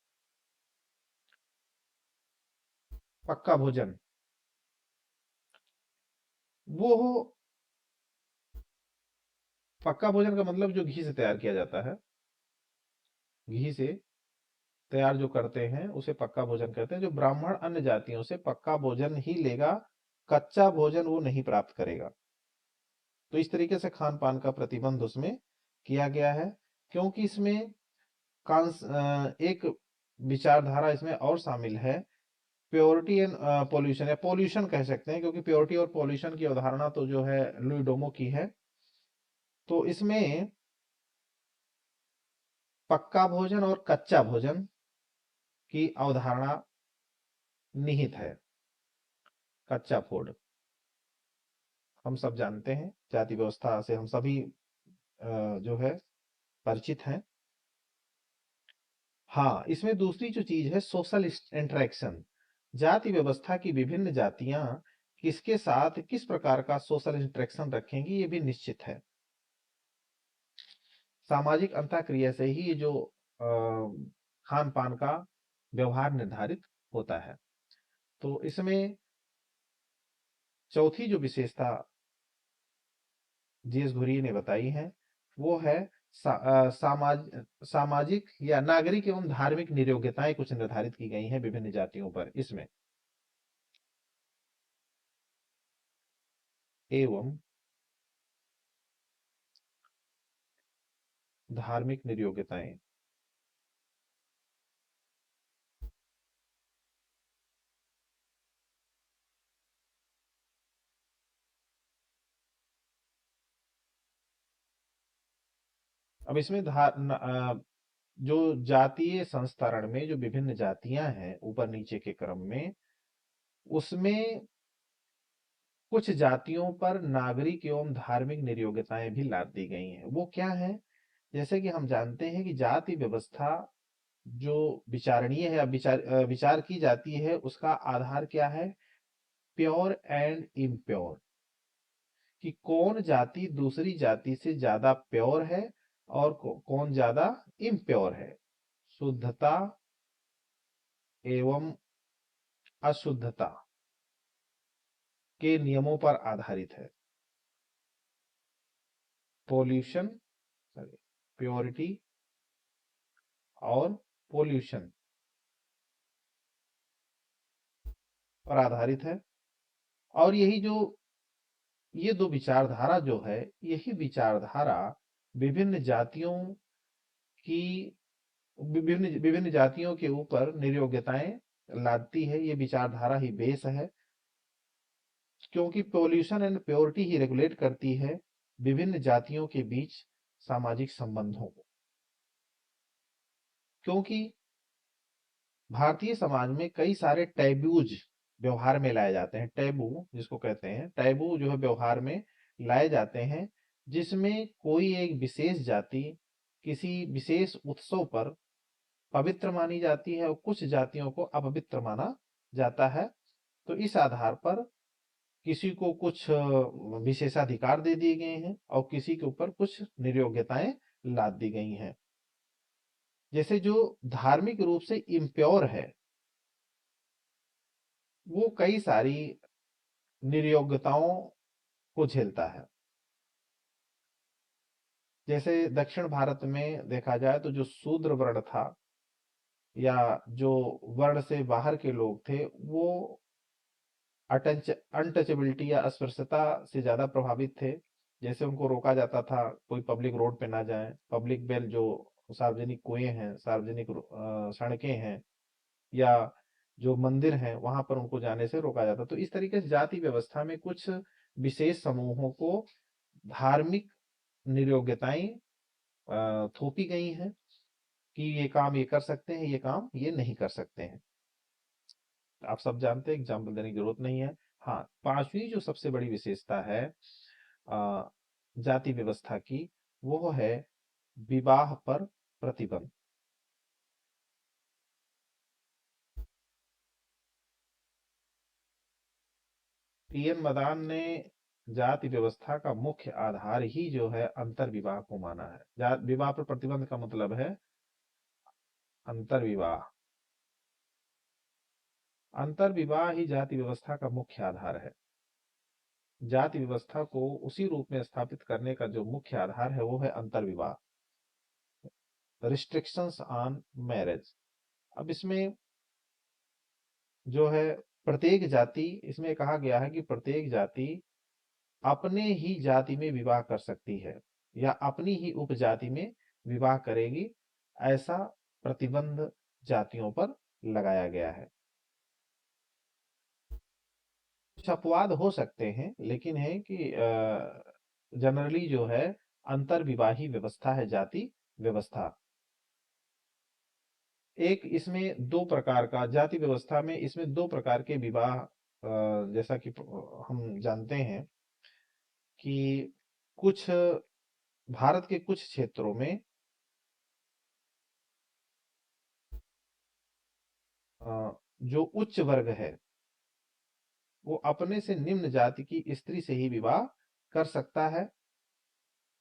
पक्का भोजन। वो पक्का भोजन का मतलब जो घी से तैयार किया जाता है, घी से तैयार जो करते हैं उसे पक्का भोजन कहते हैं। जो ब्राह्मण अन्य जातियों से पक्का भोजन ही लेगा, कच्चा भोजन वो नहीं प्राप्त करेगा। तो इस तरीके से खान पान का प्रतिबंध उसमें किया गया है, क्योंकि इसमें एक विचारधारा इसमें और शामिल है, प्योरिटी एंड पॉल्यूशन, या पॉल्यूशन कह सकते हैं, क्योंकि प्योरिटी और पॉल्यूशन की अवधारणा तो जो है लुई डोमो की है। तो इसमें पक्का भोजन और कच्चा भोजन की अवधारणा निहित है। कच्चा फूड हम सब जानते हैं, जाति व्यवस्था से हम सभी जो है परिचित हैं। हाँ, इसमें दूसरी जो चीज है सोशल इंटरेक्शन, जाति व्यवस्था की विभिन्न जातियां किसके साथ किस प्रकार का सोशल इंटरेक्शन रखेंगी ये भी निश्चित है। सामाजिक अंतःक्रिया से ही ये जो खान पान का व्यवहार निर्धारित होता है। तो इसमें चौथी जो विशेषता जीएस घुरिये ने बताई है वो है सामाजिक या नागरिक एवं धार्मिक नियोग्यताएं कुछ निर्धारित की गई हैं विभिन्न जातियों पर। इसमें एवं धार्मिक नियोग्यताएं, अब इसमें जो जातीय संस्तरण में जो विभिन्न जातियां हैं ऊपर नीचे के क्रम में, उसमें कुछ जातियों पर नागरिक एवं धार्मिक नियोग्यताएं भी लाद दी गई हैं। वो क्या है? जैसे कि हम जानते हैं कि जाति व्यवस्था जो विचारणीय है, विचार की जाती है, उसका आधार क्या है? प्योर एंड इम्प्योर, कि कौन जाति दूसरी जाति से ज्यादा प्योर है और कौन ज्यादा इम्प्योर है। शुद्धता एवं अशुद्धता के नियमों पर आधारित है। पोल्यूशन, सॉरी, प्योरिटी और पोल्यूशन पर आधारित है। और यही जो ये दो विचारधारा जो है, यही विचारधारा विभिन्न जातियों की विभिन्न विभिन्न जातियों के ऊपर नियोग्यताएं लादती है। ये विचारधारा ही बेस है, क्योंकि pollution and purity he regulate करती है विभिन्न जातियों के बीच सामाजिक संबंधों को। क्योंकि भारतीय समाज में कई सारे टैबूज व्यवहार में लाए जाते हैं। टैबू जिसको कहते हैं, टैबू जो है व्यवहार में लाए जाते हैं, जिसमें कोई एक विशेष जाति किसी विशेष उत्सव पर पवित्र मानी जाती है और कुछ जातियों को अपवित्र माना जाता है। तो इस आधार पर किसी को कुछ विशेषाधिकार दे दिए गए हैं और किसी के ऊपर कुछ नियोग्यताएं लाद दी गई हैं। जैसे जो धार्मिक रूप से इम्प्योर है, वो कई सारी नियोग्यताओं को झेलता है। जैसे दक्षिण भारत में देखा जाए तो जो शूद्र वर्ण था या जो वर्ण से बाहर के लोग थे, वो अनटचेबिलिटी या अस्पृश्यता से ज्यादा प्रभावित थे। जैसे उनको रोका जाता था, कोई पब्लिक रोड पे ना जाए, पब्लिक वेल जो सार्वजनिक कुएं हैं, सार्वजनिक सड़कें हैं या जो मंदिर हैं, वहां पर उनको जाने से रोका जाता। तो इस तरीके से जाति व्यवस्था में कुछ विशेष समूहों को धार्मिक नियोग्यताएं थोपी गई हैं कि ये काम ये कर सकते हैं, ये काम ये नहीं कर सकते हैं। आप सब जानते हैं, एग्जाम्पल देने की जरूरत नहीं है। हाँ, पांचवी जो सबसे बड़ी विशेषता है जाति व्यवस्था की, वो है विवाह पर प्रतिबंध। टीएन मदान ने जाति व्यवस्था का मुख्य आधार ही जो है अंतर्विवाह को माना है। विवाह पर प्रतिबंध का मतलब है अंतर्विवाह। अंतर्विवाह ही जाति व्यवस्था का मुख्य आधार है। जाति व्यवस्था को उसी रूप में स्थापित करने का जो मुख्य आधार है, वो है अंतर्विवाह, रिस्ट्रिक्शंस ऑन मैरिज। अब इसमें जो है प्रत्येक जाति, इसमें कहा गया है कि प्रत्येक जाति अपने ही जाति में विवाह कर सकती है या अपनी ही उपजाति में विवाह करेगी, ऐसा प्रतिबंध जातियों पर लगाया गया है। कुछ अपवाद हो सकते हैं, लेकिन है कि जनरली जो है अंतर्विवाही व्यवस्था है जाति व्यवस्था। एक इसमें दो प्रकार का जाति व्यवस्था में, इसमें दो प्रकार के विवाह जैसा कि हम जानते हैं कि कुछ भारत के कुछ क्षेत्रों में जो उच्च वर्ग है, वो अपने से निम्न जाति की स्त्री से ही विवाह कर सकता है,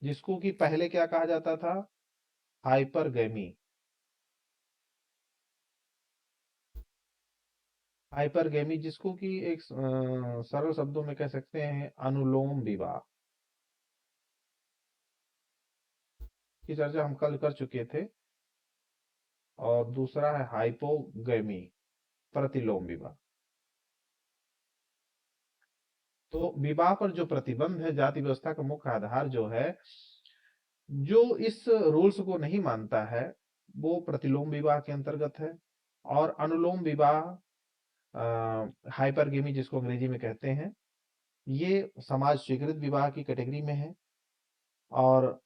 जिसको कि पहले क्या कहा जाता था? हाइपरगैमी। हाइपरगैमी जिसको कि एक सरल शब्दों में कह सकते हैं अनुलोम विवाह की चर्चा हम कल कर चुके थे। और दूसरा है हाइपोगैमी, प्रतिलोम विवाह। तो विवाह पर जो प्रतिबंध है, जाति व्यवस्था का मुख्य आधार जो है, जो इस रूल्स को नहीं मानता है, वो प्रतिलोम विवाह के अंतर्गत है। और अनुलोम विवाह, हाइपरगेमी जिसको अंग्रेजी में कहते हैं, ये समाज स्वीकृत विवाह की कैटेगरी में है। और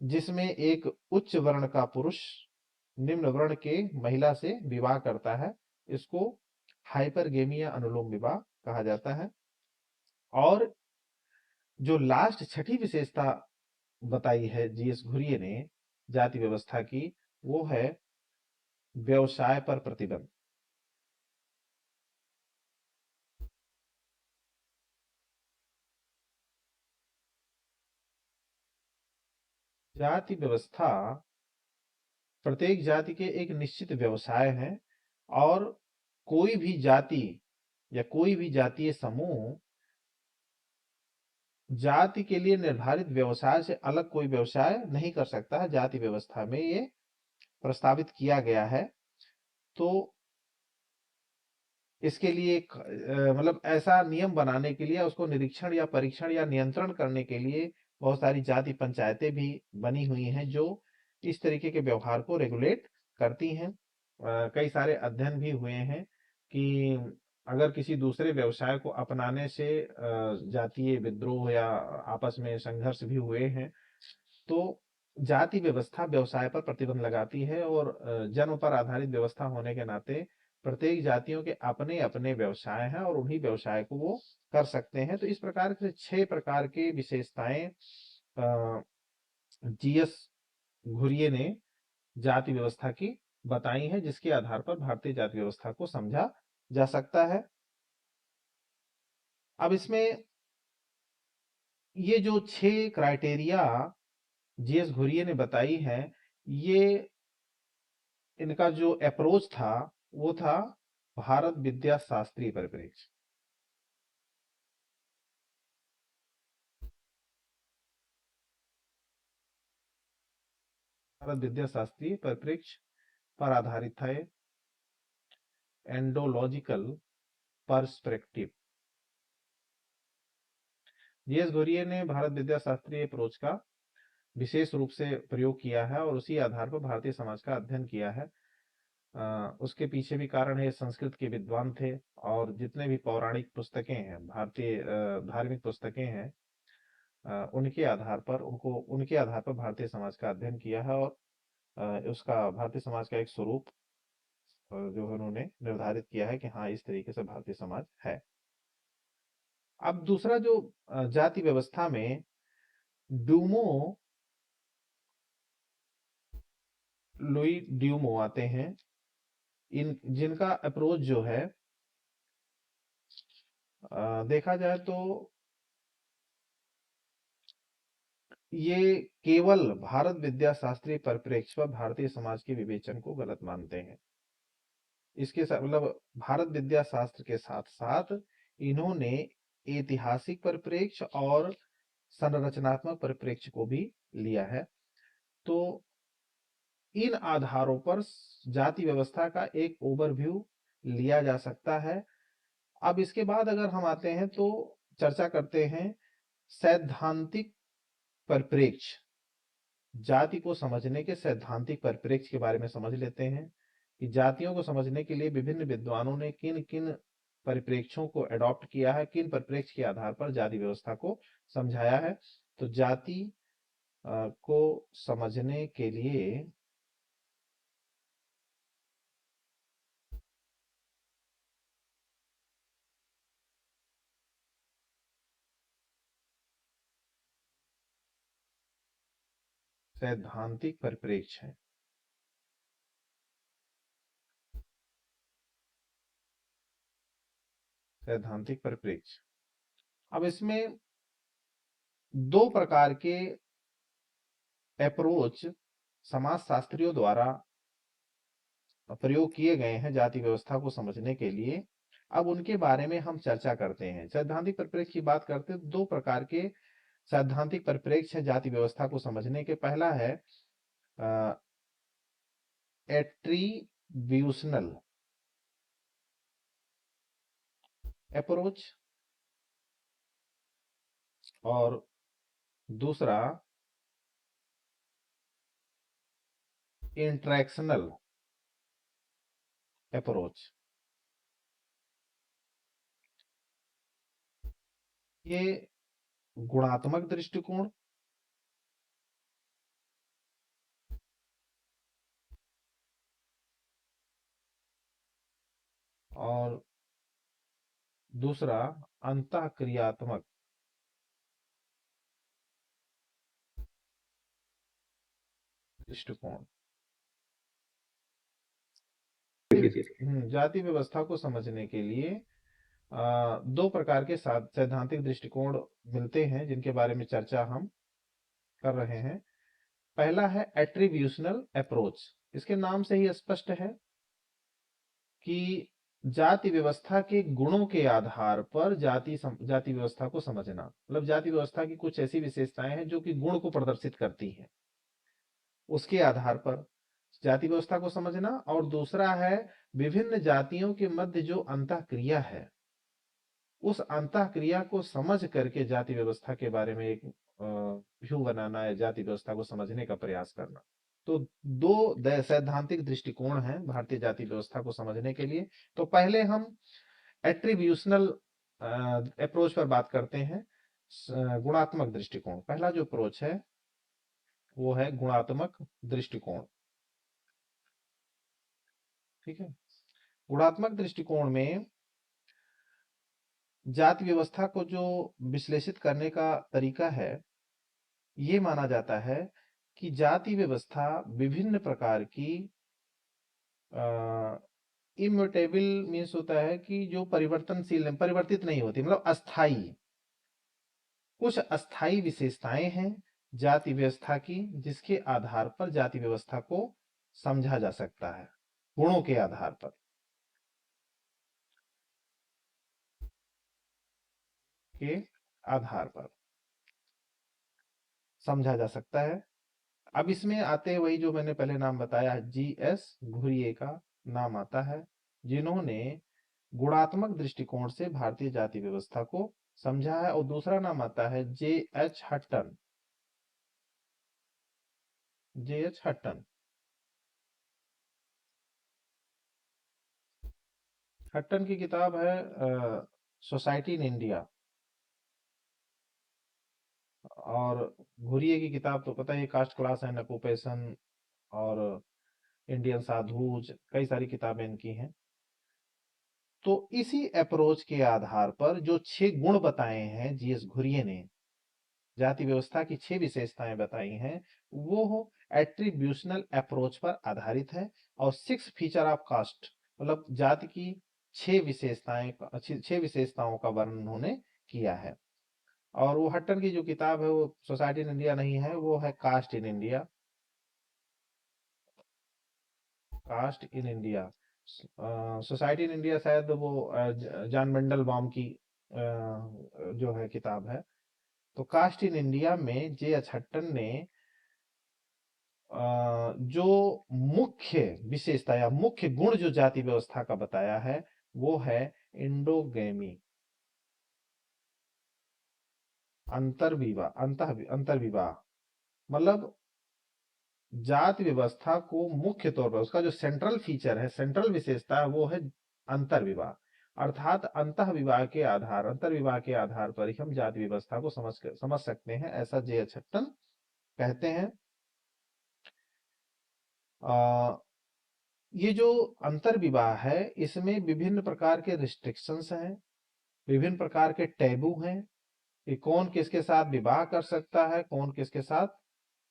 जिसमें एक उच्च वर्ण का पुरुष निम्न वर्ण के महिला से विवाह करता है, इसको हाइपरगेमी या अनुलोम विवाह कहा जाता है। और जो लास्ट छठी विशेषता बताई है जीएस घुरिये ने जाति व्यवस्था की, वो है व्यवसाय पर प्रतिबंध। जाति व्यवस्था प्रत्येक जाति के एक निश्चित व्यवसाय है, और कोई भी जाति या कोई भी जातीय समूह जाति के लिए निर्धारित व्यवसाय से अलग कोई व्यवसाय नहीं कर सकता है। जाति व्यवस्था में ये प्रस्तावित किया गया है। तो इसके लिए मतलब ऐसा नियम बनाने के लिए उसको निरीक्षण या परीक्षण या नियंत्रण करने के लिए बहुत सारी जाति पंचायतें भी बनी हुई हैं, जो इस तरीके के व्यवहार को रेगुलेट करती हैं। कई सारे अध्ययन भी हुए हैं कि अगर किसी दूसरे व्यवसाय को अपनाने से जातीय विद्रोह या आपस में संघर्ष भी हुए हैं, तो जाति व्यवस्था व्यवसाय पर प्रतिबंध लगाती है। और जन्म पर आधारित व्यवस्था होने के नाते प्रत्येक जातियों के अपने अपने व्यवसाय हैं और उन्हीं व्यवसाय को वो कर सकते हैं। तो इस प्रकार से 6 प्रकार के विशेषताएं जीएस घुरिये ने जाति व्यवस्था की बताई हैं, जिसके आधार पर भारतीय जाति व्यवस्था को समझा जा सकता है। अब इसमें ये जो 6 क्राइटेरिया जीएस घुरिये ने बताई है, ये इनका जो अप्रोच था वो था भारत विद्या शास्त्रीय परिप्रेक्ष्य। भारत विद्या शास्त्रीय परिप्रेक्ष्य पर आधारित था ये एंडोलॉजिकल पर्सपेक्टिव। जीएस घुरिये ने भारत विद्या शास्त्रीय अप्रोच का विशेष रूप से प्रयोग किया है और उसी आधार पर भारतीय समाज का अध्ययन किया है। उसके पीछे भी कारण है, संस्कृत के विद्वान थे और जितने भी पौराणिक पुस्तकें हैं, भारतीय धार्मिक पुस्तकें हैं, उनके आधार पर भारतीय समाज का अध्ययन किया है। और उसका भारतीय समाज का एक स्वरूप जो है उन्होंने निर्धारित किया है कि हाँ, इस तरीके से भारतीय समाज है। अब दूसरा जो जाति व्यवस्था में ड्यूमो, लुई ड्यूमो आते हैं, इन जिनका अप्रोच जो है देखा जाए तो ये केवल भारत विद्या शास्त्रीय परिप्रेक्ष्य पर भारतीय समाज के विवेचन को गलत मानते हैं। इसके साथ मतलब भारत विद्या शास्त्र के साथ साथ इन्होंने ऐतिहासिक परिप्रेक्ष्य और संरचनात्मक परिप्रेक्ष्य को भी लिया है। तो इन आधारों पर जाति व्यवस्था का एक ओवरव्यू लिया जा सकता है। अब इसके बाद अगर हम आते हैं तो चर्चा करते हैं सैद्धांतिक परिप्रेक्ष्य। जाति को समझने के सैद्धांतिक परिप्रेक्ष्य के बारे में समझ लेते हैं कि जातियों को समझने के लिए विभिन्न विद्वानों ने किन किन परिप्रेक्ष्यों को अडॉप्ट किया है, किन परिप्रेक्ष्य के आधार पर जाति व्यवस्था को समझाया है। तो जाति को समझने के लिए सैद्धांतिक परिप्रेक्ष्य है। सैद्धांतिक परिप्रेक्ष्य, अब इसमें 2 प्रकार के अप्रोच समाजशास्त्रियों द्वारा प्रयोग किए गए हैं जाति व्यवस्था को समझने के लिए। अब उनके बारे में हम चर्चा करते हैं। सैद्धांतिक परिप्रेक्ष्य की बात करते हैं, 2 प्रकार के सैद्धांतिक परिप्रेक्ष्य है जाति व्यवस्था को समझने के। पहला है एट्रीब्यूशनल अप्रोच और दूसरा इंट्रैक्शनल अप्रोच। ये गुणात्मक दृष्टिकोण और दूसरा अंतःक्रियात्मक दृष्टिकोण। जाति व्यवस्था को समझने के लिए दो प्रकार के सैद्धांतिक दृष्टिकोण मिलते हैं जिनके बारे में चर्चा हम कर रहे हैं। पहला है एट्रीब्यूशनल अप्रोच। इसके नाम से ही स्पष्ट है कि जाति व्यवस्था के गुणों के आधार पर जाति व्यवस्था को समझना, मतलब जाति व्यवस्था की कुछ ऐसी विशेषताएं हैं जो कि गुण को प्रदर्शित करती हैं, उसके आधार पर जाति व्यवस्था को समझना। और दूसरा है विभिन्न जातियों के मध्य जो अंतःक्रिया है, उस अंतःक्रिया को समझ करके जाति व्यवस्था के बारे में एक व्यू बनाना है, जाति व्यवस्था को समझने का प्रयास करना। तो दो सैद्धांतिक दृष्टिकोण हैं भारतीय जाति व्यवस्था को समझने के लिए। तो पहले हम एट्रीब्यूशनल अप्रोच पर बात करते हैं, गुणात्मक दृष्टिकोण। पहला जो अप्रोच है वो है गुणात्मक दृष्टिकोण। ठीक है, गुणात्मक दृष्टिकोण में जाति व्यवस्था को जो विश्लेषित करने का तरीका है, ये माना जाता है कि जाति व्यवस्था विभिन्न प्रकार की इम्यूटेबल मीन्स होता है कि जो परिवर्तनशील, परिवर्तित नहीं होती, मतलब अस्थाई, कुछ अस्थाई विशेषताएं हैं जाति व्यवस्था की, जिसके आधार पर जाति व्यवस्था को समझा जा सकता है, गुणों के आधार पर के आधार पर समझा जा सकता है। अब इसमें आते वही जो मैंने पहले नाम बताया, जीएस घुरिये का नाम आता है, जिन्होंने गुणात्मक दृष्टिकोण से भारतीय जाति व्यवस्था को समझा है। और दूसरा नाम आता है JH. Hutton. JH. Hutton, Hutton की किताब है सोसाइटी इन इंडिया। और घुरिये की किताब तो पता ही, कास्ट क्लास एंड ऑक्यूपेशन और इंडियन साधुज, कई सारी किताबें इनकी हैं। तो इसी अप्रोच के आधार पर जो 6 गुण बताए हैं जीएस घुरिये ने, जाति व्यवस्था की 6 विशेषताएं बताई हैं, वो एट्रीब्यूशनल अप्रोच पर आधारित है। और 6 फीचर ऑफ कास्ट, मतलब जाति की 6 विशेषताएं, 6 विशेषताओं का वर्णन उन्होंने किया है। और वो हट्टन की जो किताब है वो सोसाइटी इन इंडिया नहीं है, वो है caste in India. Caste in India, society in India शायद वो जॉन मेंडल बॉम की जो है किताब है। तो कास्ट इन इंडिया में जे.एच. हट्टन ने जो मुख्य विशेषता या मुख्य गुण जो जाति व्यवस्था का बताया है, वो है इंडोगेमी, अंतर्विवाह। मतलब जाति व्यवस्था को मुख्य तौर पर उसका जो सेंट्रल फीचर है, सेंट्रल विशेषता है, वो है अंतर्विवाह। अर्थात अंतःविवाह के आधार, अंतर्विवाह के आधार पर ही हम जाति व्यवस्था को समझ सकते हैं, ऐसा जे.एच. हट्टन कहते हैं। ये जो अंतर्विवाह है, इसमें विभिन्न प्रकार के रिस्ट्रिक्शंस हैं, विभिन्न प्रकार के टैबू हैं कि कौन किसके साथ विवाह कर सकता है, कौन किसके साथ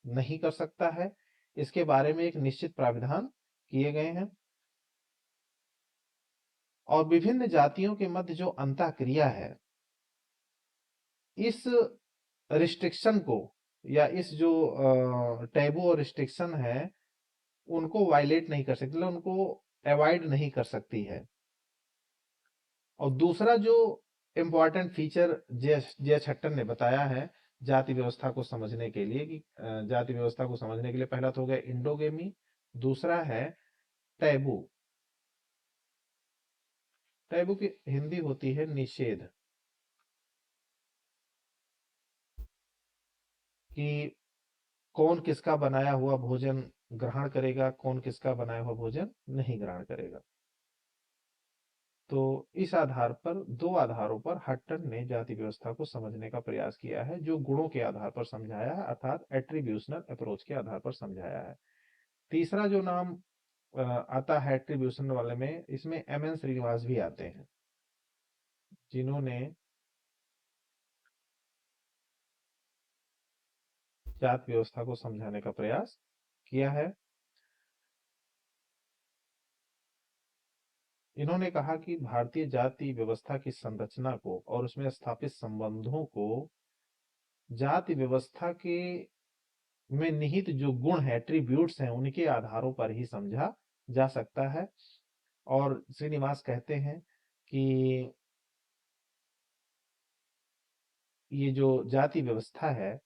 नहीं कर सकता है। इसके बारे में एक निश्चित प्राविधान किए गए हैं। और विभिन्न जातियों के मध्य जो अंतःक्रिया है, इस रिस्ट्रिक्शन को या इस जो टैबू और रिस्ट्रिक्शन है, उनको वायलेट नहीं कर सकती, मतलब उनको अवॉइड नहीं कर सकती है। और दूसरा जो इम्पोर्टेंट फीचर जे.एच. हट्टन ने बताया है जाति व्यवस्था को समझने के लिए, कि जाति व्यवस्था को समझने के लिए, पहला तो हो गया इंडोगेमी, दूसरा है टैबू। टैबू की हिंदी होती है निषेध, कि कौन किसका बनाया हुआ भोजन ग्रहण करेगा, कौन किसका बनाया हुआ भोजन नहीं ग्रहण करेगा। तो इस आधार पर, दो आधारों पर हट्टन ने जाति व्यवस्था को समझने का प्रयास किया है, जो गुणों के आधार पर समझाया है, अर्थात एट्रीब्यूशनल अप्रोच के आधार पर समझाया है। तीसरा जो नाम आता है एट्रीब्यूशन वाले में, इसमें एम.एन. श्रीनिवास भी आते हैं, जिन्होंने जाति व्यवस्था को समझाने का प्रयास किया है। इन्होंने कहा कि भारतीय जाति व्यवस्था की संरचना को और उसमें स्थापित संबंधों को जाति व्यवस्था के में निहित जो गुण है, एट्रीब्यूट्स हैं, उनके आधारों पर ही समझा जा सकता है। और श्रीनिवास कहते हैं कि ये जो जाति व्यवस्था है,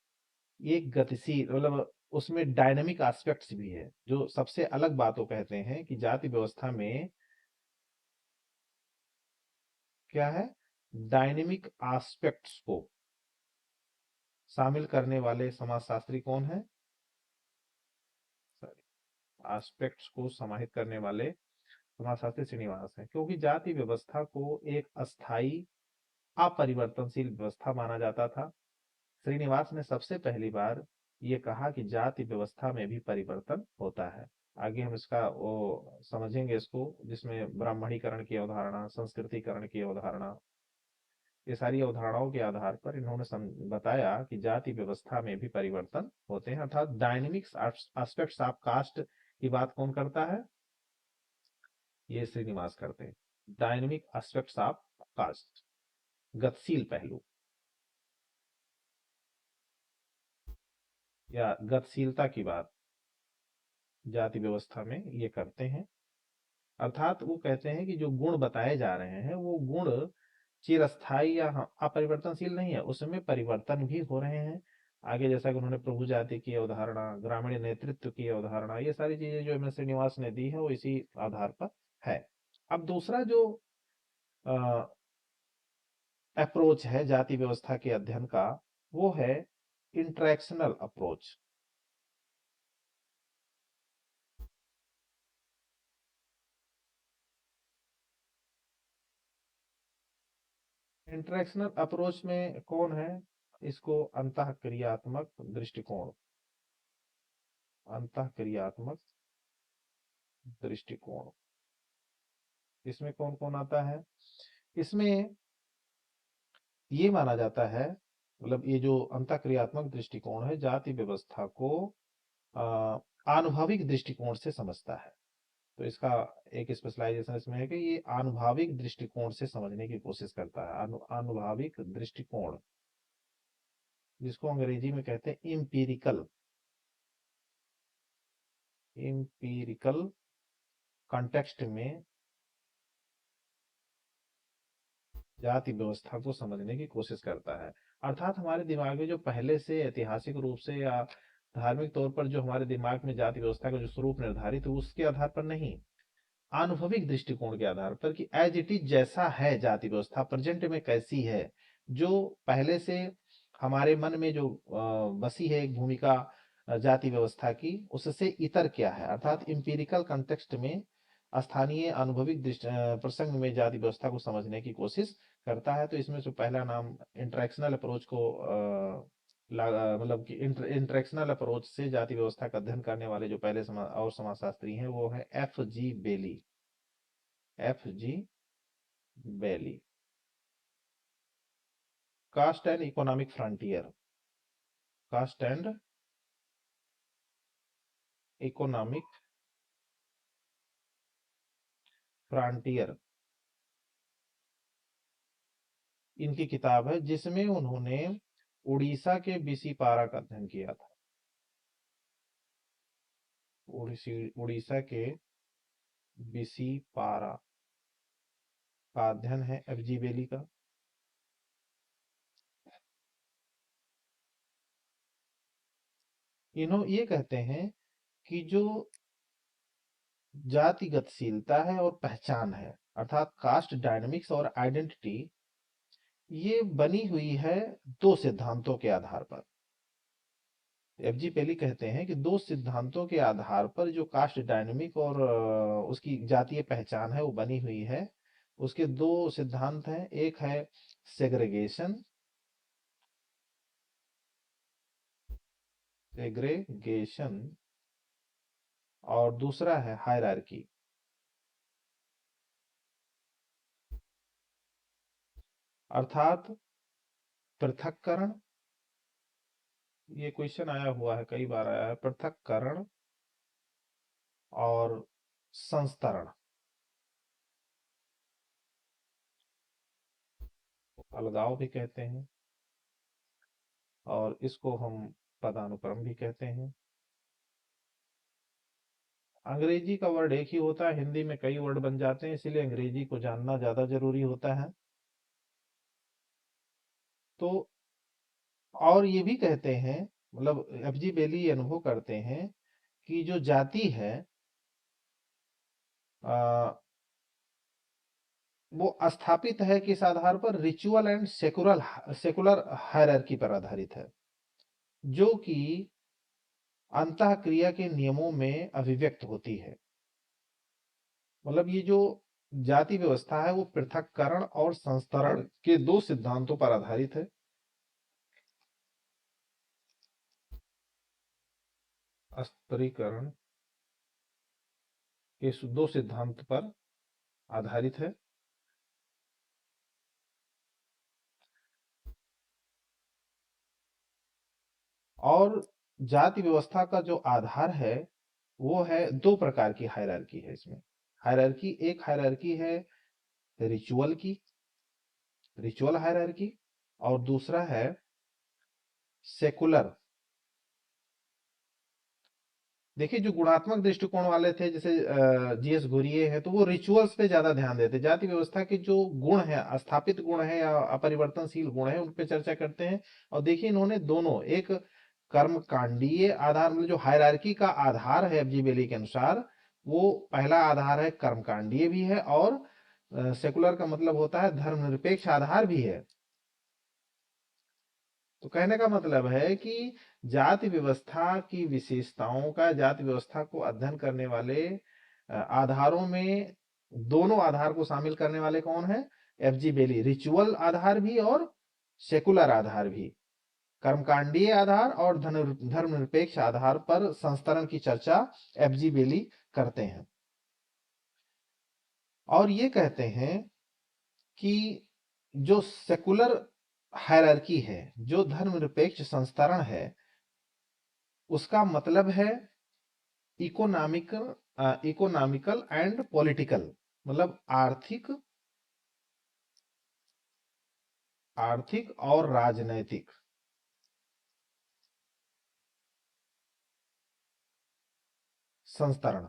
ये गतिशील, मतलब उसमें डायनामिक एस्पेक्ट्स भी है। जो सबसे अलग बात वो कहते हैं कि जाति व्यवस्था में क्या है, डायनेमिक एस्पेक्ट्स को शामिल करने वाले समाजशास्त्री कौन है, एस्पेक्ट्स को समाहित करने वाले समाजशास्त्री श्रीनिवास है। क्योंकि जाति व्यवस्था को एक अस्थाई अपरिवर्तनशील व्यवस्था माना जाता था। श्रीनिवास ने सबसे पहली बार ये कहा कि जाति व्यवस्था में भी परिवर्तन होता है। आगे हम इसका वो समझेंगे इसको, जिसमें ब्राह्मणीकरण की अवधारणा, संस्कृतिकरण की अवधारणा, ये सारी अवधारणाओं के आधार पर इन्होंने बताया कि जाति व्यवस्था में भी परिवर्तन होते हैं। अर्थात डायनेमिक्स एस्पेक्ट्स ऑफ कास्ट की बात कौन करता है, ये श्रीनिवास करते हैं। डायनेमिक एस्पेक्ट्स ऑफ कास्ट, गतिशील पहलू या गतिशीलता की बात जाति व्यवस्था में ये करते हैं। अर्थात वो कहते हैं कि जो गुण बताए जा रहे हैं वो गुण चिरस्थायी या अपरिवर्तनशील नहीं है, उसमें परिवर्तन भी हो रहे हैं। आगे जैसा कि उन्होंने प्रभु जाति की अवधारणा, ग्रामीण नेतृत्व की अवधारणा, ये सारी चीजें जो एम एस श्रीनिवास ने दी है वो इसी आधार पर है। अब दूसरा जो अप्रोच है जाति व्यवस्था के अध्ययन का, वो है इंट्रैक्शनल अप्रोच। इंटरेक्शनल अप्रोच में कौन है, इसको अंतःक्रियात्मक दृष्टिकोण, अंतःक्रियात्मक दृष्टिकोण, इसमें कौन कौन आता है, इसमें ये माना जाता है, मतलब ये जो अंतःक्रियात्मक दृष्टिकोण है जाति व्यवस्था को आनुभविक दृष्टिकोण से समझता है। तो इसका एक स्पेशलाइजेशन इसमें है कि ये आनुभविक दृष्टिकोण से समझने की कोशिश करता है। आनुभविक दृष्टिकोण, जिसको अंग्रेजी में कहते हैं इम्पीरिकल, इम्पीरिकल कॉन्टेक्स्ट में जाति व्यवस्था को समझने की कोशिश करता है। अर्थात हमारे दिमाग में जो पहले से ऐतिहासिक रूप से या धार्मिक तौर पर जो हमारे दिमाग में जाति व्यवस्था का जो स्वरूप निर्धारित है, उसके आधार पर नहीं, अनुभविक दृष्टिकोण के आधार पर कि एज इट इज, जैसा है जाति व्यवस्था प्रेजेंट में कैसी है, जो पहले से हमारे मन में जो बसी है एक भूमिका जाति व्यवस्था की, उससे इतर क्या है। अर्थात इंपीरिकल कंटेक्स्ट में स्थानीय अनुभविक प्रसंग में जाति व्यवस्था को समझने की कोशिश करता है। तो इसमें से पहला नाम इंटरेक्शनल अप्रोच को मतलब कि इंटरेक्शनल अप्रोच से जाति व्यवस्था का अध्ययन करने वाले जो पहले और समाजशास्त्री हैं वो है F.G. Bailey, F.G. Bailey. Caste and economic frontier, caste and economic frontier, इनकी किताब है, जिसमें उन्होंने उड़ीसा के बिसीपारा का अध्ययन किया था। उड़ीसा के बिसीपारा का अध्ययन है F.G. बेली का। ये कहते हैं कि जो जाति गतिशीलता है और पहचान है, अर्थात कास्ट डायनामिक्स और आइडेंटिटी, ये बनी हुई है दो सिद्धांतों के आधार पर। F.G. बेली कहते हैं कि दो सिद्धांतों के आधार पर जो कास्ट डायनामिक और उसकी जातीय पहचान है वो बनी हुई है। उसके दो सिद्धांत हैं, एक है सेग्रीगेशन, सेग्रीगेशन और दूसरा है हायरार्की। अर्थात पृथक्करण, ये क्वेश्चन आया हुआ है, कई बार आया है, पृथक्करण और संस्तरण, अलगाव भी कहते हैं, और इसको हम पदानुक्रम भी कहते हैं। अंग्रेजी का वर्ड एक ही होता है, हिंदी में कई वर्ड बन जाते हैं, इसलिए अंग्रेजी को जानना ज्यादा जरूरी होता है। तो और ये भी कहते हैं, मतलब एफजी बेली अनुभव करते हैं कि जो जाति है वो स्थापित है किस आधार पर, ritual and secular secular hierarchy पर आधारित है, जो कि अंतः क्रिया के नियमों में अभिव्यक्त होती है। मतलब ये जो जाति व्यवस्था है वो पृथक्करण और संस्तरण के दो सिद्धांतों पर आधारित है। स्तरीकरण के दो सिद्धांत पर आधारित है। और जाति व्यवस्था का जो आधार है वो है, दो प्रकार की हायरार्की है इसमें। हायरार्की, एक हायरार्की है रिचुअल की, रिचुअल हायरार्की, और दूसरा है सेकुलर। देखिए जो गुणात्मक दृष्टिकोण वाले थे, जैसे जीएस घुरिये हैं, तो वो रिचुअल्स पे ज्यादा ध्यान देते, जाति व्यवस्था के जो गुण है, स्थापित गुण है या अपरिवर्तनशील गुण है, उन पे चर्चा करते हैं। और देखिए इन्होंने दोनों, एक कर्मकांडीय आधार, मतलब जो हायरार्की का आधार है एफजी बेली के अनुसार, वो पहला आधार है कर्मकांडीय भी है, और सेकुलर का मतलब होता है धर्मनिरपेक्ष आधार भी है। तो कहने का मतलब है कि जाति व्यवस्था की विशेषताओं का, जाति व्यवस्था को अध्ययन करने वाले आधारों में दोनों आधार को शामिल करने वाले कौन है, एफजी बेली। रिचुअल आधार भी और सेकुलर आधार भी, कर्मकांडीय आधार और धर्मनिरपेक्ष आधार पर संस्तरण की चर्चा एफजी बेली करते हैं। और ये कहते हैं कि जो सेकुलर हायरार्की है, जो धर्मनिरपेक्ष संस्तरण है, उसका मतलब है इकोनॉमिकल एंड पॉलिटिकल, मतलब आर्थिक और राजनैतिक संस्तरण,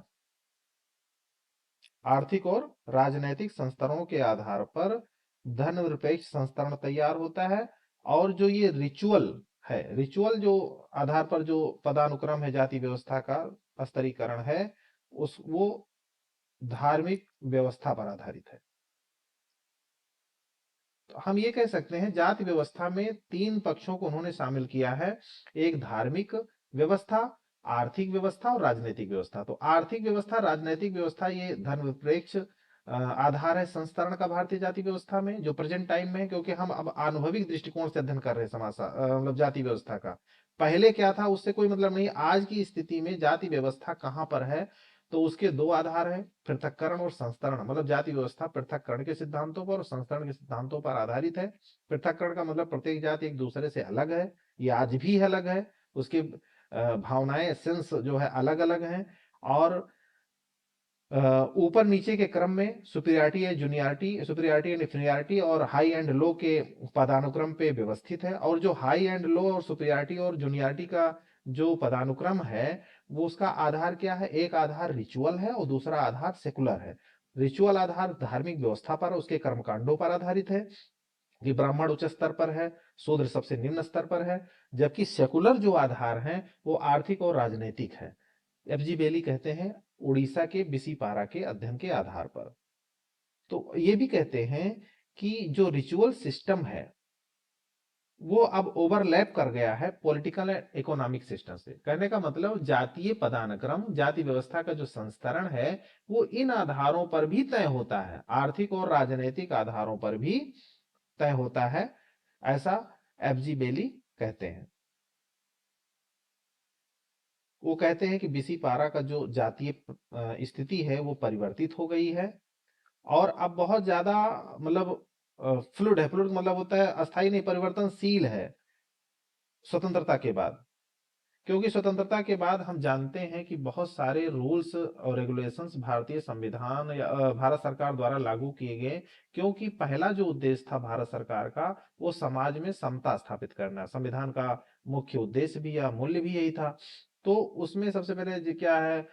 आर्थिक और राजनैतिक संस्तरणों के आधार पर धर्मनिरपेक्ष संस्तरण तैयार होता है। और जो ये रिचुअल है, रिचुअल जो आधार पर जो पदानुक्रम है जाति व्यवस्था का स्तरीकरण है, उस वो धार्मिक व्यवस्था पर आधारित है। तो हम ये कह सकते हैं जाति व्यवस्था में तीन पक्षों को उन्होंने शामिल किया है, एक धार्मिक व्यवस्था, आर्थिक व्यवस्था और राजनीतिक व्यवस्था। तो आर्थिक व्यवस्था, राजनीतिक व्यवस्था, ये धर्मनिरपेक्ष आधार है संस्तरण का भारतीय जाति व्यवस्था में, जो प्रेजेंट टाइम में है, क्योंकि हम अब अनुभविक दृष्टिकोण से अध्ययन कर रहे हैं मतलब जाति व्यवस्था का। पहले क्या था उससे कोई मतलब नहीं, आज की स्थिति में जाति व्यवस्था कहाँ पर है, तो उसके दो आधार है, पृथक्करण और संस्तरण। मतलब जाति व्यवस्था पृथक्करण के सिद्धांतों पर और संस्तरण के सिद्धांतों पर आधारित है। पृथक्करण का मतलब प्रत्येक जाति एक दूसरे से अलग है, ये आज भी अलग है, उसकी भावनाएं, सेंस जो है अलग अलग हैं, और ऊपर नीचे के क्रम में सुपीरियरिटी या जूनियरिटी, सुपीरियरिटी एंड इंफीरियरिटी और हाई एंड लो के पदानुक्रम पे व्यवस्थित है। और जो हाई एंड लो और सुपीरियरिटी और जूनियरिटी का जो पदानुक्रम है, वो उसका आधार क्या है, एक आधार रिचुअल है और दूसरा आधार सेकुलर है। रिचुअल आधार धार्मिक व्यवस्था पर, उसके कर्मकांडों पर आधारित है कि ब्राह्मण उच्च स्तर पर है, शूद्र सबसे निम्न स्तर पर है। जबकि सेकुलर जो आधार है वो आर्थिक और राजनीतिक है। एफजी बेली कहते हैं उड़ीसा के बिसीपारा के अध्ययन के आधार पर। तो ये भी कहते हैं कि जो रिचुअल सिस्टम है वो अब ओवरलैप कर गया है पॉलिटिकल एंड इकोनॉमिक सिस्टम से। कहने का मतलब जातीय पदानुक्रम, जाति व्यवस्था का जो संस्करण है वो इन आधारों पर भी तय होता है, आर्थिक और राजनीतिक आधारों पर भी तय होता है, ऐसा एफजी बेली कहते हैं। वो कहते हैं कि बिसिपारा का जो जातीय स्थिति है वो परिवर्तित हो गई है और अब बहुत ज्यादा मतलब फ्लूइड है। फ्लूइड मतलब होता है अस्थाई नहीं, परिवर्तनशील है स्वतंत्रता के बाद। क्योंकि स्वतंत्रता के बाद हम जानते हैं कि बहुत सारे रूल्स और रेगुलेशंस भारतीय संविधान या भारत सरकार द्वारा लागू किए गए। क्योंकि पहला जो उद्देश्य था भारत सरकार का वो समाज में समता स्थापित करना, संविधान का मुख्य उद्देश्य भी या मूल्य भी यही था। तो उसमें सबसे पहले क्या है,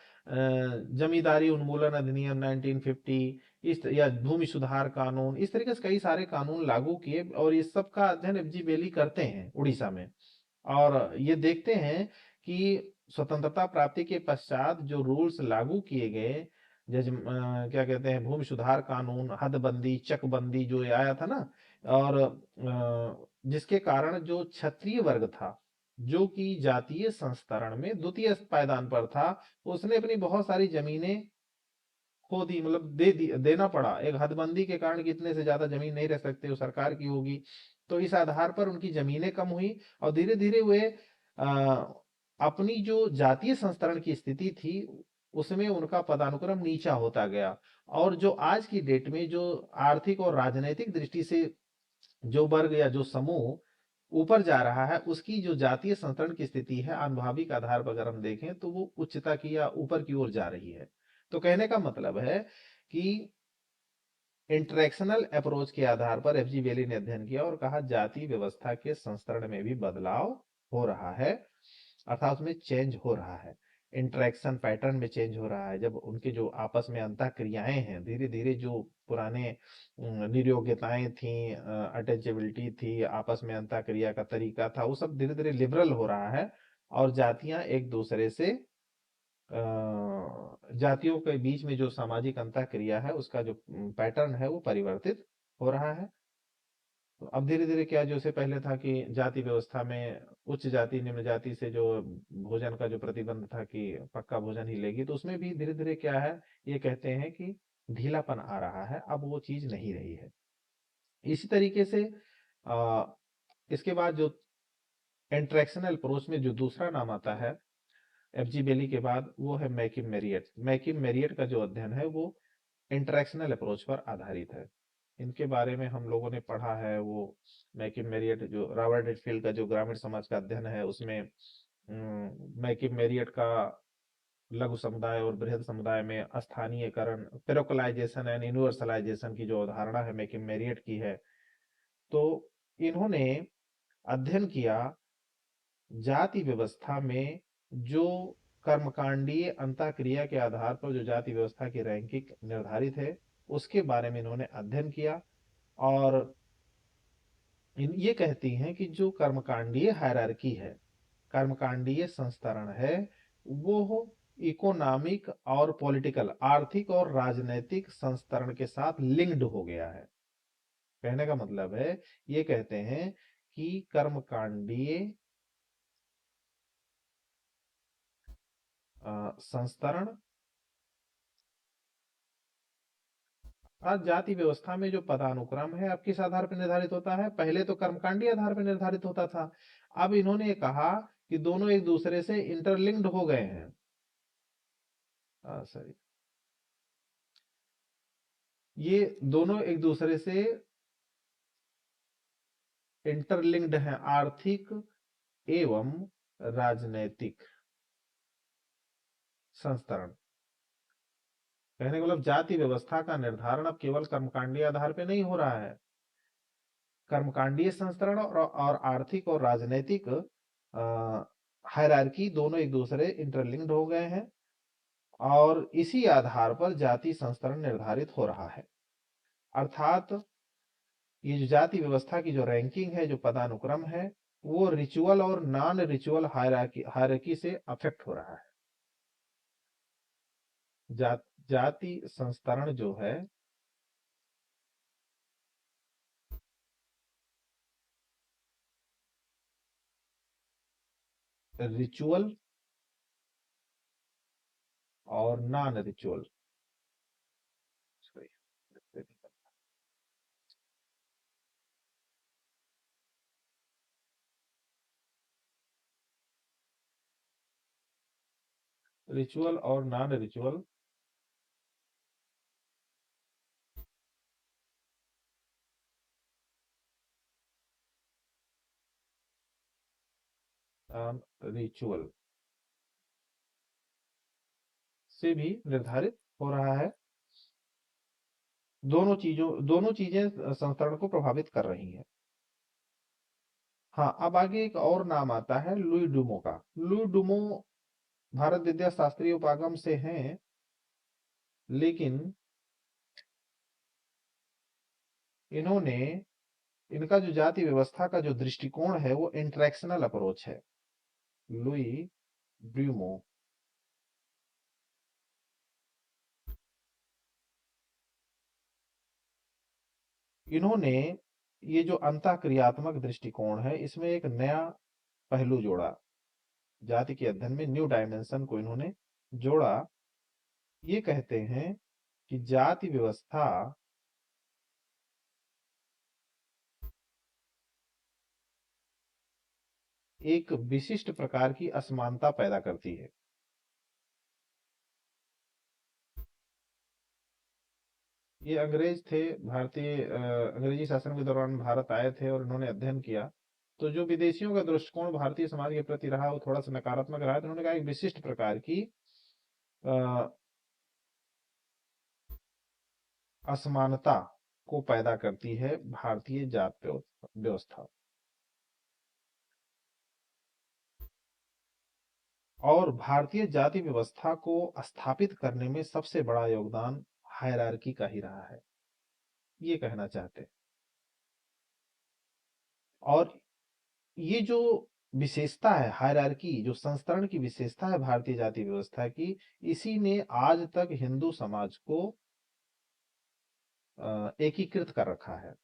जमींदारी उन्मूलन अधिनियम 1950, या भूमि सुधार कानून, इस तरीके से कई सारे कानून लागू किए और इस सब का अध्ययन एफजी बेली करते हैं उड़ीसा में। और ये देखते हैं कि स्वतंत्रता प्राप्ति के पश्चात जो रूल्स लागू किए गए, जैसे क्या कहते हैं, भूमि सुधार कानून, हदबंदी, चकबंदी जो ये आया था ना, और जिसके कारण जो क्षत्रिय वर्ग था जो कि जातीय संस्तरण में द्वितीय पायदान पर था, उसने अपनी बहुत सारी जमीनें खो दी, मतलब देना पड़ा। एक हदबंदी के कारण कि इतने से ज्यादा जमीन नहीं रख सकते, वो सरकार की होगी। तो इस आधार पर उनकी जमीनें कम हुई और धीरे धीरे वे अपनी जो जातीय संस्तरण की स्थिति थी उसमें उनका पदानुक्रम नीचा होता गया। और जो आज की डेट में जो आर्थिक और राजनीतिक दृष्टि से जो वर्ग या जो समूह ऊपर जा रहा है उसकी जो जातीय संतरण की स्थिति है अनुभाविक आधार पर अगर हम देखें तो वो उच्चता की या ऊपर की ओर जा रही है। तो कहने का मतलब है कि इंटरेक्शनल अप्रोच के आधार पर एफजी बेली ने अध्ययन किया और कहा जाति व्यवस्था के संस्तरण में भी बदलाव हो रहा है, अर्थात उसमें चेंज हो रहा है, इंटरेक्शन पैटर्न में चेंज हो रहा है। जब उनके जो आपस में अंतः क्रियाएं हैं, धीरे धीरे जो पुराने निर्योग्यताएं थी, अटैचेबिलिटी थी, आपस में अंतः क्रिया का तरीका था, वो सब धीरे धीरे लिबरल हो रहा है और जातियां एक दूसरे से जातियों के बीच में जो सामाजिक अंतः क्रिया है उसका जो पैटर्न है वो परिवर्तित हो रहा है। तो अब धीरे धीरे क्या, जो से पहले था कि जाति व्यवस्था में उच्च जाति निम्न जाति से जो भोजन का जो प्रतिबंध था कि पक्का भोजन ही लेगी, तो उसमें भी धीरे धीरे क्या है, ये कहते हैं कि ढीलापन आ रहा है, अब वो चीज नहीं रही है। इसी तरीके से आ, इसके बाद जो इंटरेक्शनल अप्रोच में जो दूसरा नाम आता है एफजी बेली के बाद, वो है मैकिम मेरियट। मैकिम मेरियट का जो अध्ययन है वो इंटरेक्शनल अप्रोच पर आधारित है। इनके बारे में हम लोगों ने पढ़ा है। वो मैकिम मेरियट जो रॉबर्ट रिटफील्ड का जो ग्रामीण समाज का अध्ययन है उसमें मैकिम मेरियट का लघु समुदाय और बृहद समुदाय में स्थानीयकरण, पेरोकलाइजेशन एंड यूनिवर्सलाइजेशन की जो अवधारणा है मैकिम मेरियट की है। तो इन्होंने अध्ययन किया जाति व्यवस्था में जो कर्मकांडीय अंतःक्रिया के आधार पर जो जाति व्यवस्था की रैंकिंग निर्धारित है उसके बारे में इन्होंने अध्ययन किया। और ये कहती हैं कि जो कर्मकांडीय हायरार्की है, कर्मकांडीय संस्तरण है, वो इकोनॉमिक और पॉलिटिकल, आर्थिक और राजनैतिक संस्तरण के साथ लिंक्ड हो गया है। कहने का मतलब है, ये कहते हैं कि कर्मकांडीय संस्तरण जाति व्यवस्था में जो पदानुक्रम है अब किस आधार पर निर्धारित होता है, पहले तो कर्मकांडीय आधार पर निर्धारित होता था। अब इन्होंने कहा कि दोनों एक दूसरे से इंटरलिंक्ड हो गए हैं। सॉरी, ये दोनों एक दूसरे से इंटरलिंक्ड हैं, आर्थिक एवं राजनैतिक संस्तरण। कहने का मतलब जाति व्यवस्था का निर्धारण अब केवल कर्मकांडीय आधार पर नहीं हो रहा है, कर्मकांडीय संस्करण और आर्थिक और राजनैतिक हायरार्की दोनों एक दूसरे इंटरलिंक्ड हो गए हैं और इसी आधार पर जाति संस्करण निर्धारित हो रहा है। अर्थात ये जो जाति व्यवस्था की जो रैंकिंग है, जो पदानुक्रम है, वो रिचुअल और नॉन रिचुअल हायरार्की से अफेक्ट हो रहा है। जाति संस्करण जो है रिचुअल और नॉन रिचुअल, रिचुअल और नॉन रिचुअल नॉन रिचुअल से भी निर्धारित हो रहा है। दोनों चीजें संतरण को प्रभावित कर रही हैं। हाँ, अब आगे एक और नाम आता है लुई डुमो का। लुई डुमो भारत विद्या शास्त्रीय उपागम से हैं, लेकिन इन्होंने इनका जो जाति व्यवस्था का जो दृष्टिकोण है वो इंटरेक्शनल अप्रोच है। लुई ड्यूमो इन्होंने ये जो अंतःक्रियात्मक दृष्टिकोण है इसमें एक नया पहलू जोड़ा। जाति के अध्ययन में न्यू डायमेंशन को इन्होंने जोड़ा। ये कहते हैं कि जाति व्यवस्था एक विशिष्ट प्रकार की असमानता पैदा करती है। ये अंग्रेज थे, भारतीय अंग्रेजी शासन के दौरान भारत आए थे और इन्होंने अध्ययन किया। तो जो विदेशियों का दृष्टिकोण भारतीय समाज के प्रति रहा वो थोड़ा सा नकारात्मक रहा, तो उन्होंने कहा एक विशिष्ट प्रकार की अ, असमानता को पैदा करती है भारतीय जात व्यवस्था। और भारतीय जाति व्यवस्था को स्थापित करने में सबसे बड़ा योगदान हायरार्की का ही रहा है, ये कहना चाहते हैं। और ये जो विशेषता है हायरार्की, जो संस्तरण की विशेषता है भारतीय जाति व्यवस्था की, इसी ने आज तक हिंदू समाज को एकीकृत कर रखा है।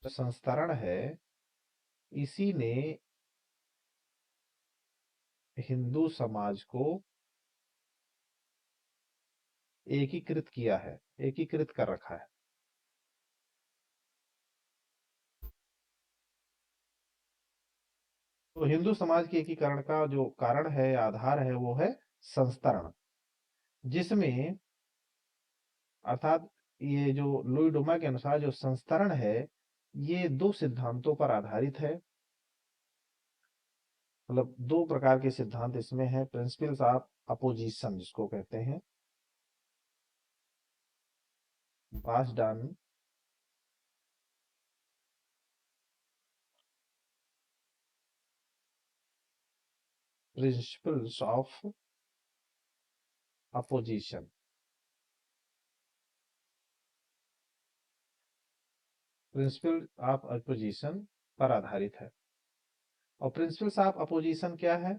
जो संस्तरण है इसी ने हिंदू समाज को एकीकृत किया है, एकीकृत कर रखा है। तो हिंदू समाज के एकीकरण का जो कारण है, आधार है, वो है संस्तरण, जिसमें अर्थात ये जो लुई डोमा के अनुसार जो संस्तरण है ये दो सिद्धांतों पर आधारित है। मतलब दो प्रकार के सिद्धांत इसमें है। प्रिंसिपल्स ऑफ अपोजिशन जिसको कहते हैं, बासडान principles of opposition, principle of opposition पर आधारित है। और प्रिंसिपल्स ऑफ अपोजिशन क्या है?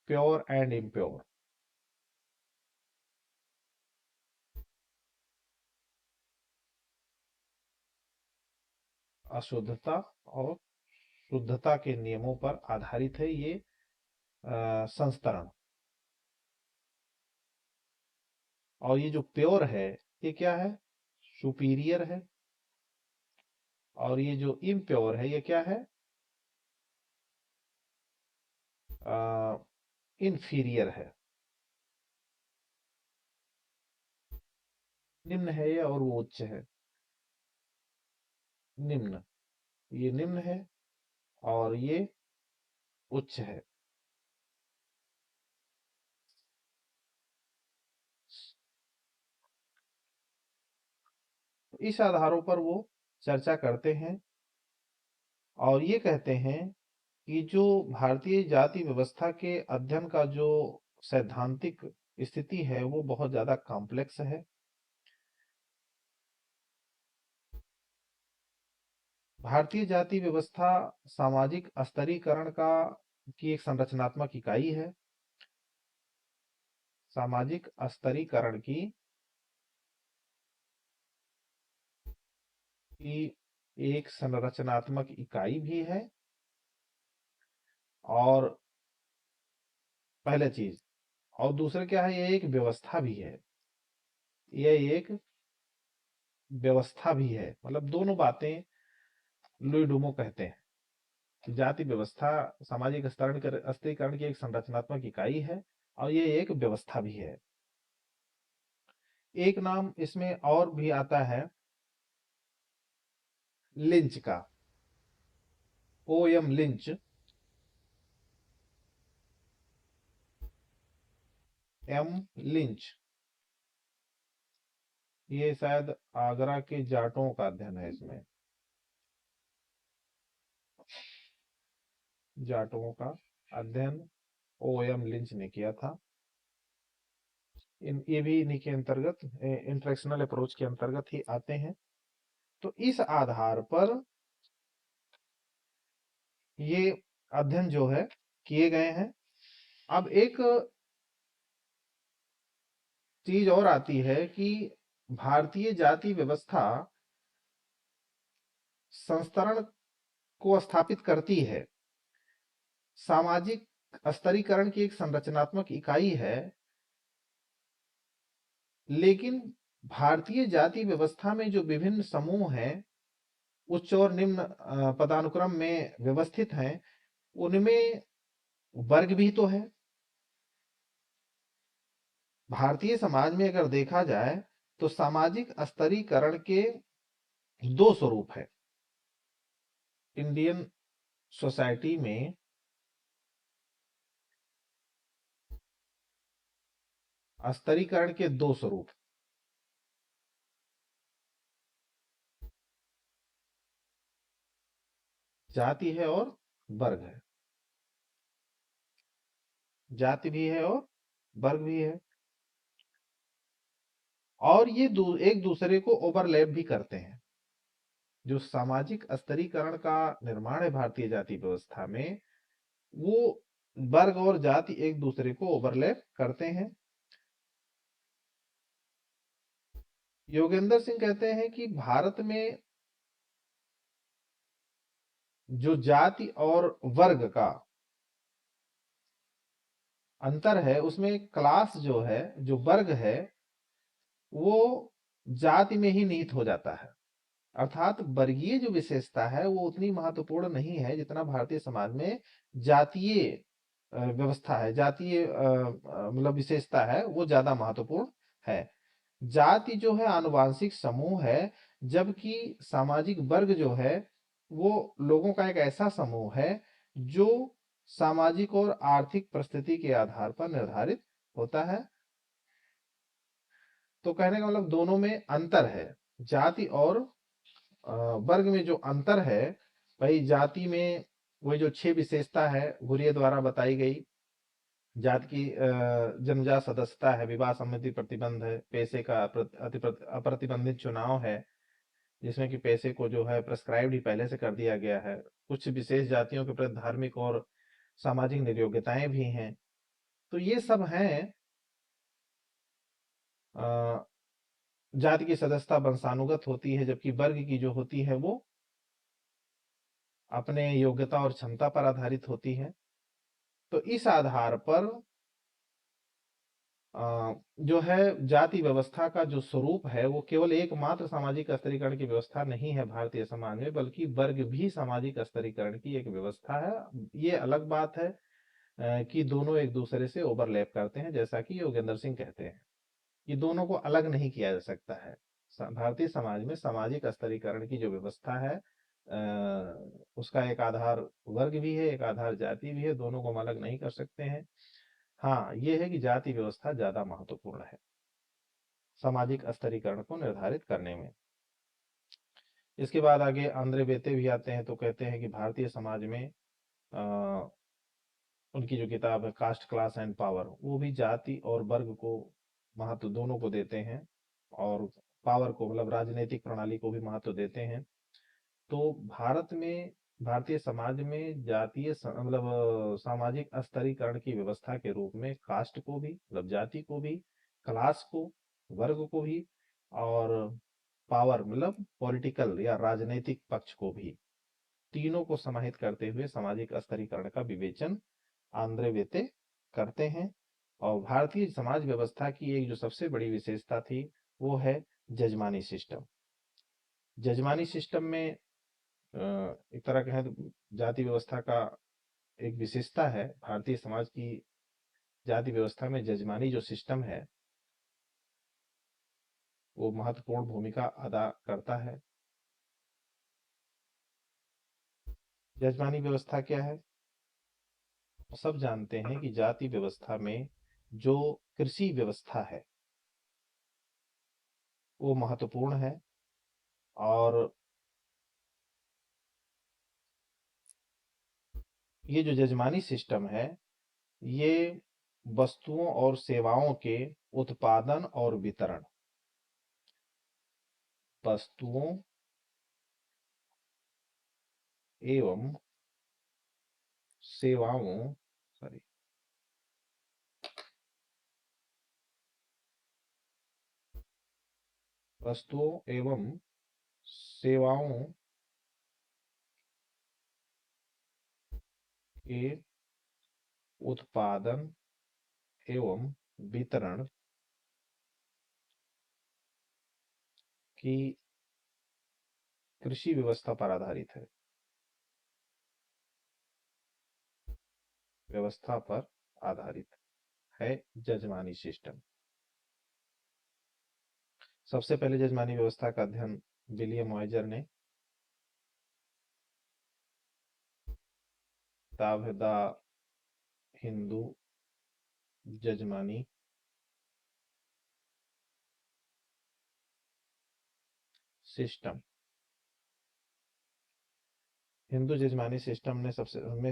प्योर एंड इम्प्योर, अशुद्धता और शुद्धता के नियमों पर आधारित है ये संस्तरण। और ये जो प्योर है ये क्या है? सुपीरियर है। और ये जो इम्प्योर है ये क्या है? इंफीरियर है, निम्न है ये और वो उच्च है। निम्न, ये निम्न है और ये उच्च है। इस आधारों पर वो चर्चा करते हैं और ये कहते हैं कि जो भारतीय जाति व्यवस्था के अध्ययन का जो सैद्धांतिक स्थिति है वो बहुत ज्यादा कॉम्प्लेक्स है। भारतीय जाति व्यवस्था सामाजिक स्तरीकरण का की एक संरचनात्मक इकाई है। सामाजिक स्तरीकरण की एक संरचनात्मक इकाई भी है। और पहले चीज, और दूसरा क्या है, ये एक व्यवस्था भी है। ये एक व्यवस्था भी है, मतलब दोनों बातें लुई डुमो कहते हैं। जाति व्यवस्था सामाजिक स्थिरीकरण की एक संरचनात्मक इकाई है और ये एक व्यवस्था भी है। एक नाम इसमें और भी आता है लिंच का, O.M. Lynch, M. लिंच। ये शायद आगरा के जाटों का अध्ययन है इसमें, जाटों का अध्ययन O.M. लिंच ने किया था। ये भी इन्हीं के अंतर्गत इंटरेक्शनल अप्रोच के अंतर्गत ही आते हैं। तो इस आधार पर ये अध्ययन जो है किए गए हैं। अब एक चीज और आती है कि भारतीय जाति व्यवस्था संस्तरण को स्थापित करती है, सामाजिक स्तरीकरण की एक संरचनात्मक इकाई है, लेकिन भारतीय जाति व्यवस्था में जो विभिन्न समूह हैं, उच्च और निम्न पदानुक्रम में व्यवस्थित हैं, उनमें वर्ग भी तो है। भारतीय समाज में अगर देखा जाए तो सामाजिक स्तरीकरण के दो स्वरूप है। इंडियन सोसाइटी में स्तरीकरण के दो स्वरूप, जाति है और वर्ग है। जाति भी है और वर्ग भी है, और ये एक दूसरे को ओवरलैप भी करते हैं। जो सामाजिक स्तरीकरण का निर्माण है भारतीय जाति व्यवस्था में, वो वर्ग और जाति एक दूसरे को ओवरलैप करते हैं। योगेंद्र सिंह कहते हैं कि भारत में जो जाति और वर्ग का अंतर है, उसमें क्लास जो है, जो वर्ग है, वो जाति में ही निहित हो जाता है। अर्थात वर्गीय जो विशेषता है वो उतनी महत्वपूर्ण नहीं है जितना भारतीय समाज में जातीय व्यवस्था है, जातीय मतलब विशेषता है, वो ज्यादा महत्वपूर्ण है। जाति जो है आनुवांशिक समूह है, जबकि सामाजिक वर्ग जो है वो लोगों का एक ऐसा समूह है जो सामाजिक और आर्थिक परिस्थिति के आधार पर निर्धारित होता है। तो कहने का मतलब दोनों में अंतर है। जाति और वर्ग में जो अंतर है, भाई जाति में वही जो 6 विशेषता है घुरिये द्वारा बताई गई, जाति की जन्मजात सदस्यता है, विवाह सम्मति प्रतिबंध है, पैसे का अप्रतिबंधित चुनाव है, जिसमें कि पैसे को जो है प्रेस्क्राइब्ड ही पहले से कर दिया गया है। कुछ विशेष जातियों के प्रति धार्मिक और सामाजिक निर्योग्यताएं भी हैं। तो ये सब हैं। जाति की सदस्यता वंशानुगत होती है, जबकि वर्ग की जो होती है वो अपने योग्यता और क्षमता पर आधारित होती है। तो इस आधार पर जो है जाति व्यवस्था का जो स्वरूप है वो केवल एकमात्र सामाजिक स्तरीकरण की व्यवस्था नहीं है भारतीय समाज में, बल्कि वर्ग भी सामाजिक स्तरीकरण की एक व्यवस्था है। ये अलग बात है कि दोनों एक दूसरे से ओवरलैप करते हैं, जैसा कि योगेंद्र सिंह कहते हैं। ये दोनों को अलग नहीं किया जा सकता है। भारतीय समाज में सामाजिक स्तरीकरण की जो व्यवस्था है उसका एक आधार वर्ग भी है, एक आधार जाति भी है, दोनों को हम अलग नहीं कर सकते हैं। हाँ, ये है कि जाति व्यवस्था ज्यादा महत्वपूर्ण है सामाजिक स्तरीकरण को निर्धारित करने में। इसके बाद आगे आंद्रे बेते भी आते हैं, तो कहते हैं कि भारतीय समाज में उनकी जो किताब है कास्ट क्लास एंड पावर, वो भी जाति और वर्ग को महत्व दोनों को देते हैं, और पावर को मतलब राजनीतिक प्रणाली को भी महत्व देते हैं। तो भारत में भारतीय समाज में जातीय मतलब सामाजिक स्तरीकरण की व्यवस्था के रूप में कास्ट को भी मतलब जाति को भी, क्लास को वर्ग को भी, और पावर मतलब पॉलिटिकल या राजनीतिक पक्ष को भी, तीनों को समाहित करते हुए सामाजिक स्तरीकरण का विवेचन आंद्रे बेते करते हैं। और भारतीय समाज व्यवस्था की एक जो सबसे बड़ी विशेषता थी वो है जजमानी सिस्टम। जजमानी सिस्टम में एक तरह कहें तो जाति व्यवस्था का एक विशेषता है। भारतीय समाज की जाति व्यवस्था में जजमानी जो सिस्टम है वो महत्वपूर्ण भूमिका अदा करता है। जजमानी व्यवस्था क्या है? सब जानते हैं कि जाति व्यवस्था में जो कृषि व्यवस्था है वो महत्वपूर्ण है। और ये जो जजमानी सिस्टम है ये वस्तुओं और सेवाओं के उत्पादन और वितरण, वस्तुओं एवं सेवाओं सॉरी वस्तुओं एवं सेवाओं के उत्पादन एवं वितरण की कृषि व्यवस्था पर आधारित है। व्यवस्था पर आधारित है जजमानी सिस्टम। सबसे पहले जजमानी व्यवस्था का अध्ययन विलियम वाइजर ने किताब है the Hindu jajmani system. Hindu jajmani system ने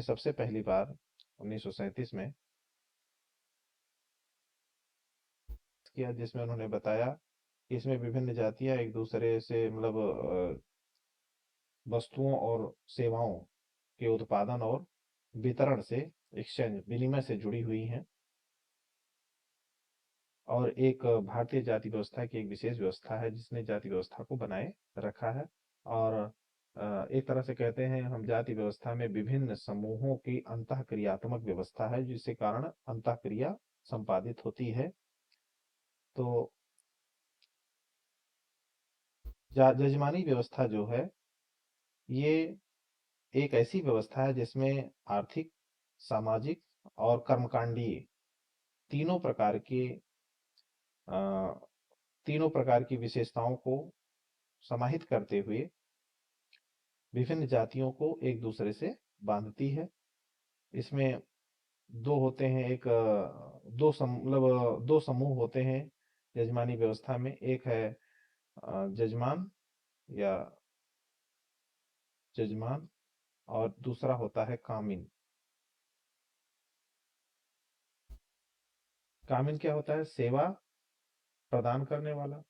सबसे पहली बार 1937 में किया, जिसमें उन्होंने बताया कि इसमें विभिन्न जातियां एक दूसरे से मतलब वस्तुओं और सेवाओं के उत्पादन और वितरण से, एक्सचेंज विनिमय से जुड़ी हुई हैं और एक भारतीय जाति व्यवस्था की एक विशेष व्यवस्था है जिसने जाति व्यवस्था को बनाए रखा है। और एक तरह से कहते हैं हम जाति व्यवस्था में विभिन्न समूहों की अंतःक्रियात्मक व्यवस्था है जिसके कारण अंतःक्रिया संपादित होती है। तो जजमानी व्यवस्था जो है ये एक ऐसी व्यवस्था है जिसमें आर्थिक, सामाजिक और कर्मकांडीय तीनों प्रकार के तीनों प्रकार की विशेषताओं को समाहित करते हुए विभिन्न जातियों को एक दूसरे से बांधती है। इसमें दो होते हैं, एक मतलब दो समूह होते हैं जजमानी व्यवस्था में। एक है जजमान या जजमान और दूसरा होता है कामिन। कामिन क्या होता है? सेवा प्रदान करने वाला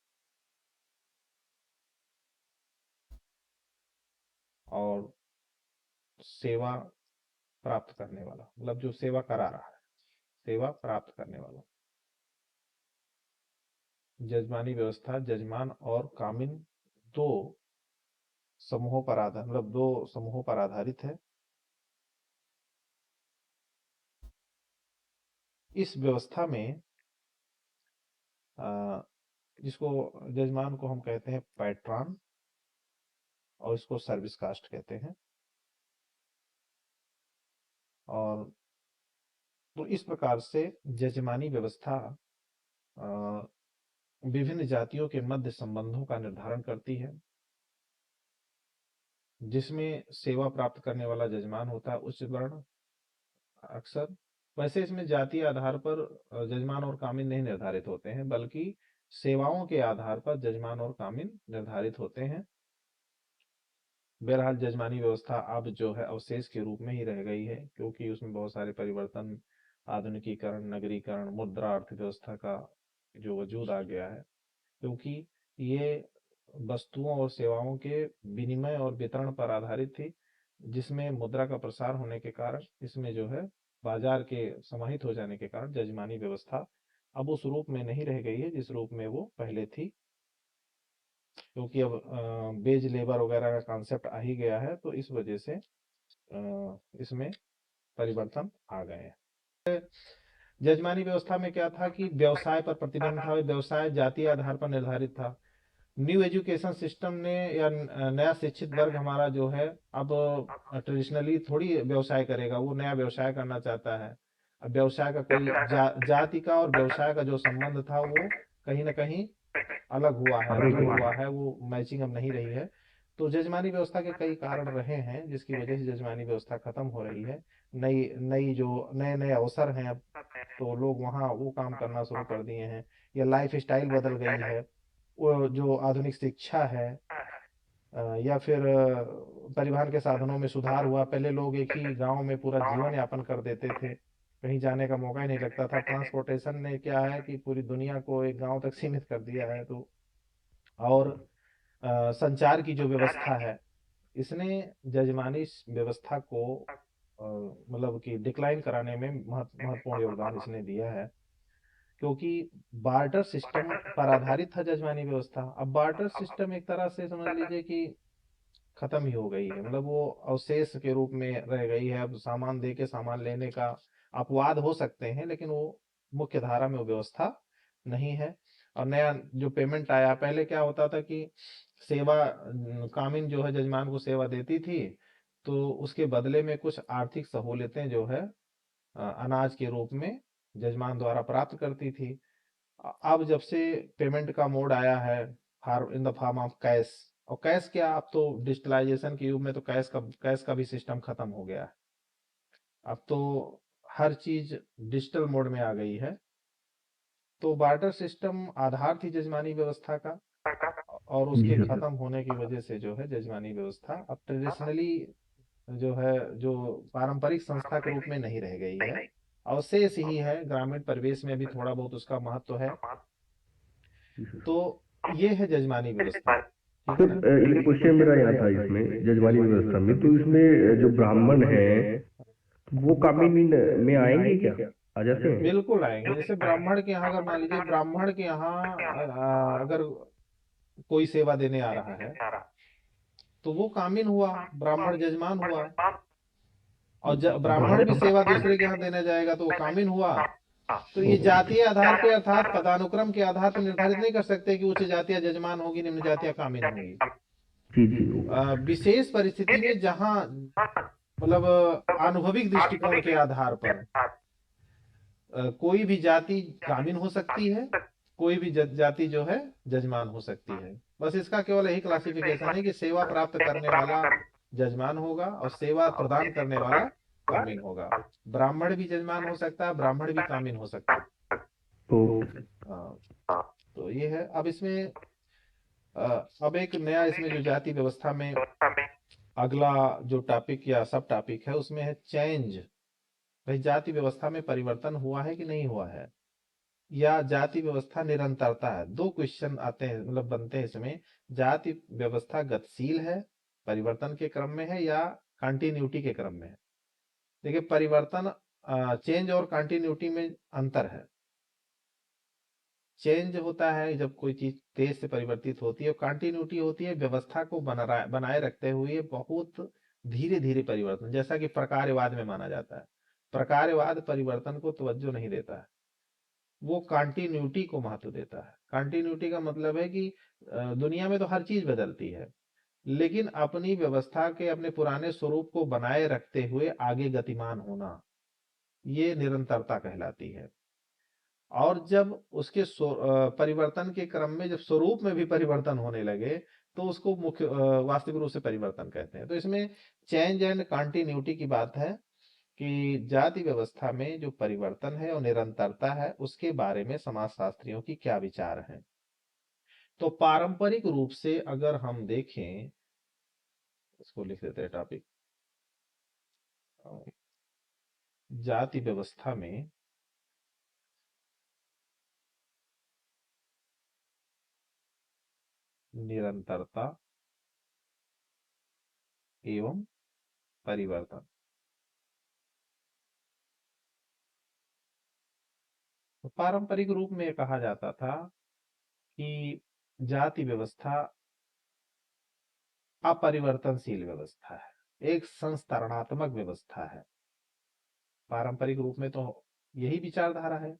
और सेवा प्राप्त करने वाला, मतलब जो सेवा करा रहा है, सेवा प्राप्त करने वाला। जजमानी व्यवस्था जजमान और कामिन दो समूहों पर आधार मतलब दो समूहों पर आधारित है। इस व्यवस्था में जिसको जजमान को हम कहते हैं पैट्रॉन और इसको सर्विस कास्ट कहते हैं। और तो इस प्रकार से जजमानी व्यवस्था विभिन्न जातियों के मध्य संबंधों का निर्धारण करती है, जिसमें सेवा प्राप्त करने वाला जजमान होता है उच्च वर्ण अक्सर। वैसे इसमें जातीय आधार पर जजमान और कामिन नहीं निर्धारित होते हैं, बल्कि सेवाओं के आधार पर जजमान और कामिन निर्धारित होते हैं। बहरहाल जजमानी व्यवस्था अब जो है अवशेष के रूप में ही रह गई है, क्योंकि उसमें बहुत सारे परिवर्तन, आधुनिकीकरण, नगरीकरण, मुद्रा अर्थव्यवस्था का जो वजूद आ गया है, क्योंकि ये वस्तुओं और सेवाओं के विनिमय और वितरण पर आधारित थी, जिसमें मुद्रा का प्रसार होने के कारण इसमें जो है बाजार के समाहित हो जाने के कारण जजमानी व्यवस्था अब उस रूप में नहीं रह गई है जिस रूप में वो पहले थी, क्योंकि अब बेज लेबर वगैरह का कॉन्सेप्ट आ ही गया है, तो इस वजह से इसमें परिवर्तन आ गए हैं। जजमानी व्यवस्था में क्या था कि व्यवसाय पर प्रतिबंध था, व्यवसाय जातीय आधार पर निर्धारित था। न्यू एजुकेशन सिस्टम ने या नया शिक्षित वर्ग हमारा जो है अब ट्रेडिशनली थोड़ी व्यवसाय करेगा, वो नया व्यवसाय करना चाहता है। अब व्यवसाय का कोई जाति का और व्यवसाय का जो संबंध था वो कहीं ना कहीं अलग हुआ है, ब्रेक अलग हुआ हुआ है, वो मैचिंग अब नहीं रही है। तो जजमानी व्यवस्था के कई कारण रहे हैं जिसकी वजह से जजमानी व्यवस्था खत्म हो रही है। नई नई जो नए नए अवसर हैं अब, तो लोग वहाँ वो काम करना शुरू कर दिए हैं, या लाइफ स्टाइल बदल गई है, वो जो आधुनिक शिक्षा है, या फिर परिवहन के साधनों में सुधार हुआ। पहले लोग एक ही गांव में पूरा जीवन यापन कर देते थे, कहीं जाने का मौका ही नहीं लगता था। ट्रांसपोर्टेशन ने क्या है कि पूरी दुनिया को एक गांव तक सीमित कर दिया है। तो और संचार की जो व्यवस्था है, इसने जजमानी व्यवस्था को मतलब कि डिक्लाइन कराने में महत्वपूर्ण योगदान इसने दिया है। क्योंकि बार्टर सिस्टम पर आधारित था जजमानी व्यवस्था। अब बार्टर सिस्टम एक तरह से समझ लीजिए कि खत्म ही हो गई है, मतलब वो अवशेष के रूप में रह गई है। अब सामान दे के सामान लेने का अपवाद हो सकते हैं, लेकिन वो मुख्य धारा में वो व्यवस्था नहीं है। और नया जो पेमेंट आया, पहले क्या होता था कि सेवा कामिन जो है जजमान को सेवा देती थी, तो उसके बदले में कुछ आर्थिक सहूलियतें जो है अनाज के रूप में जजमान द्वारा प्राप्त करती थी। अब जब से पेमेंट का मोड आया है, form in the form of cash, और कैश क्या, अब तो डिजिटलाइजेशन के युग में तो कैश का भी सिस्टम खत्म हो गया है। अब तो हर चीज डिजिटल मोड में आ गई है। तो बार्टर सिस्टम आधार थी जजमानी व्यवस्था का, और जी उसके सर। खत्म होने की वजह से जो है जजमानी व्यवस्था अब ट्रेडिशनली जो है, जो पारंपरिक संस्था के रूप में नहीं रह गई है। अवशेष ही है, ग्रामीण परिवेश में भी थोड़ा बहुत उसका महत्व है। तो ये है जजमानी व्यवस्था, ठीक है सर ना। एक क्वेश्चन मेरा यहाँ था इसमें जजमानी व्यवस्था में, तो इसमें जो ब्राह्मण है वो कामीन में आएंगे क्या, आ जाते हैं? बिल्कुल आएंगे। जैसे ब्राह्मण के यहाँ, अगर मान लीजिए ब्राह्मण के यहाँ अगर कोई सेवा देने आ रहा है, तो वो कामिन हुआ, ब्राह्मण जजमान हुआ। और ब्राह्मण भी सेवा दूसरे के यहाँ देने जाएगा तो वो कामिन हुआ। तो ये जातीय आधार पे अर्थात पदानुक्रम के आधार पर निर्धारित नहीं कर सकते कि उच्च जातीय जजमान होगी, निम्न जातीय कामिन होगी। जी जी। विशेष परिस्थिति में जहां मतलब अनुभविक दृष्टिकोण के आधार पर कोई भी जाति कामिन हो सकती है, कोई भी जाति जो है जजमान हो सकती है। बस इसका केवल यही क्लासिफिकेशन है कि सेवा प्राप्त करने वाला जजमान होगा और सेवा प्रदान करने वाला कामिन होगा। ब्राह्मण भी जजमान हो सकता है, ब्राह्मण भी कामिन हो सकता है। ओके। हाँ, तो ये है। अब इसमें अब एक नया इसमें जो जाति व्यवस्था में अगला जो टॉपिक या सब टॉपिक है, उसमें है चेंज। भाई जाति व्यवस्था में परिवर्तन हुआ है कि नहीं हुआ है, या जाति व्यवस्था निरंतरता है। दो क्वेश्चन आते हैं, मतलब बनते हैं इसमें। जाति व्यवस्था गतिशील है, परिवर्तन के क्रम में है, या कंटिन्यूटी के क्रम में है। देखिए परिवर्तन, चेंज और कंटिन्यूटी में अंतर है। चेंज होता है जब कोई चीज तेज से परिवर्तित होती है, और कंटिन्यूटी होती है व्यवस्था को बनाए रखते हुए बहुत धीरे धीरे परिवर्तन, जैसा कि प्रकारवाद में माना जाता है। प्रकारवाद परिवर्तन को तवज्जो नहीं देता है, वो कंटिन्यूटी को महत्व देता है। कंटिन्यूटी का मतलब है कि दुनिया में तो हर चीज बदलती है, लेकिन अपनी व्यवस्था के अपने पुराने स्वरूप को बनाए रखते हुए आगे गतिमान होना, ये निरंतरता कहलाती है। और जब उसके परिवर्तन के क्रम में जब स्वरूप में भी परिवर्तन होने लगे, तो उसको मुख्य वास्तविक रूप से परिवर्तन कहते हैं। तो इसमें चेंज एंड कंटिन्यूटी की बात है कि जाति व्यवस्था में जो परिवर्तन है और निरंतरता है, उसके बारे में समाजशास्त्रियों की क्या विचार है। तो पारंपरिक रूप से अगर हम देखें, इसको लिख देते हैं टॉपिक, जाति व्यवस्था में निरंतरता एवं परिवर्तन। तो पारंपरिक रूप में कहा जाता था कि जाति व्यवस्था अपरिवर्तनशील व्यवस्था है, एक संस्तरणात्मक व्यवस्था है। पारंपरिक रूप में तो यही विचारधारा है।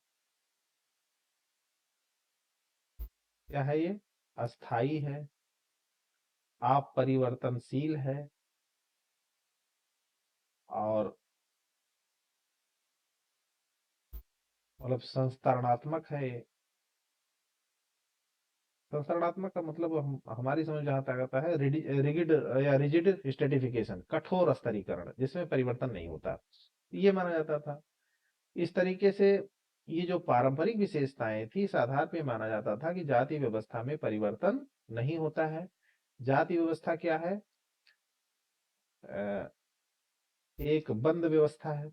क्या है ये? अस्थाई है, अपरिवर्तनशील है और मतलब संस्करणात्मक है ये। संस्करणात्मक का मतलब हमारी समझ जहां तक आता है रिगिड या रिजिड स्टेटिफिकेशन, कठोर स्तरीकरण जिसमें परिवर्तन नहीं होता, ये माना जाता था। इस तरीके से ये जो पारंपरिक विशेषताएं थी, इस आधार पे माना जाता था कि जाति व्यवस्था में परिवर्तन नहीं होता है। जाति व्यवस्था क्या है? अ, एक बंद व्यवस्था है।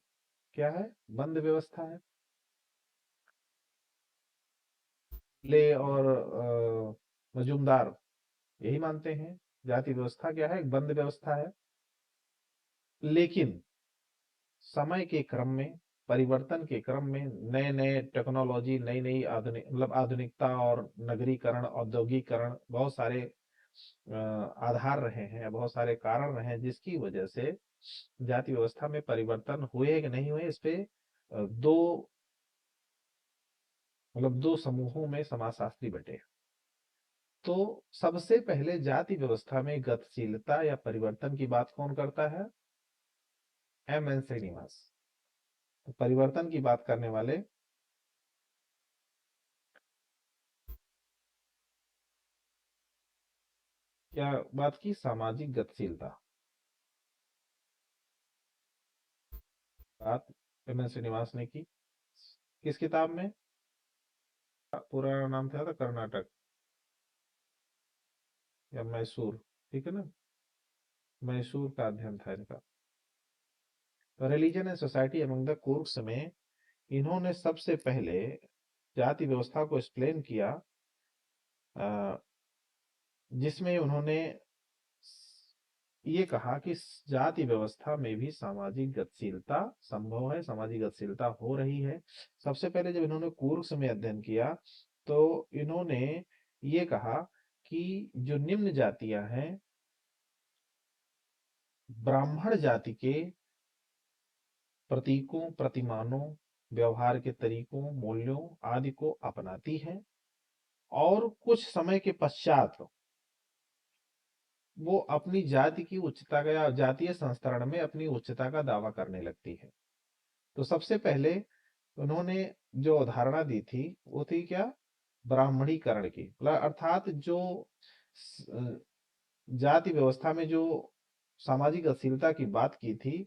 क्या है? बंद व्यवस्था है। ले और मजूमदार यही मानते हैं, जाति व्यवस्था क्या है? एक बंद व्यवस्था है। लेकिन समय के क्रम में, परिवर्तन के क्रम में, नए नए टेक्नोलॉजी, नई नई आधुनिक मतलब आधुनिकता और नगरीकरण, औद्योगिकरण, बहुत सारे आधार रहे हैं, बहुत सारे कारण रहे हैं, जिसकी वजह से जाति व्यवस्था में परिवर्तन हुए कि नहीं हुए, इस पे दो मतलब दो समूहों में समाजशास्त्री बटे। तो सबसे पहले जाति व्यवस्था में गतिशीलता या परिवर्तन की बात कौन करता है? एम.एन. श्रीनिवास। तो परिवर्तन की बात करने वाले क्या बात की? सामाजिक गतिशीलता। बात एम.एन. श्रीनिवास ने की। किस किताब में? पूरा नाम था कर्नाटक या मैसूर, ठीक है ना, मैसूर का अध्ययन था इनका। Religion and society among the Coorgs में इन्होंने सबसे पहले जाति व्यवस्था को एक्सप्लेन किया, जिसमें उन्होंने ये कहा कि जाति व्यवस्था में भी सामाजिक गतिशीलता संभव है, सामाजिक गतिशीलता हो रही है। सबसे पहले जब इन्होंने कुर्क्स में अध्ययन किया तो इन्होंने ये कहा कि जो निम्न जातियां हैं, ब्राह्मण जाति के प्रतीकों, प्रतिमानों, व्यवहार के तरीकों, मूल्यों आदि को अपनाती है और कुछ समय के पश्चात वो अपनी जाति की उच्चता का या जातीय संस्करण में अपनी उच्चता का दावा करने लगती है। तो सबसे पहले उन्होंने जो अवधारणा दी थी वो थी क्या? ब्राह्मणीकरण की, मतलब अर्थात जो जाति व्यवस्था में जो सामाजिक अश्लीलता की बात की थी,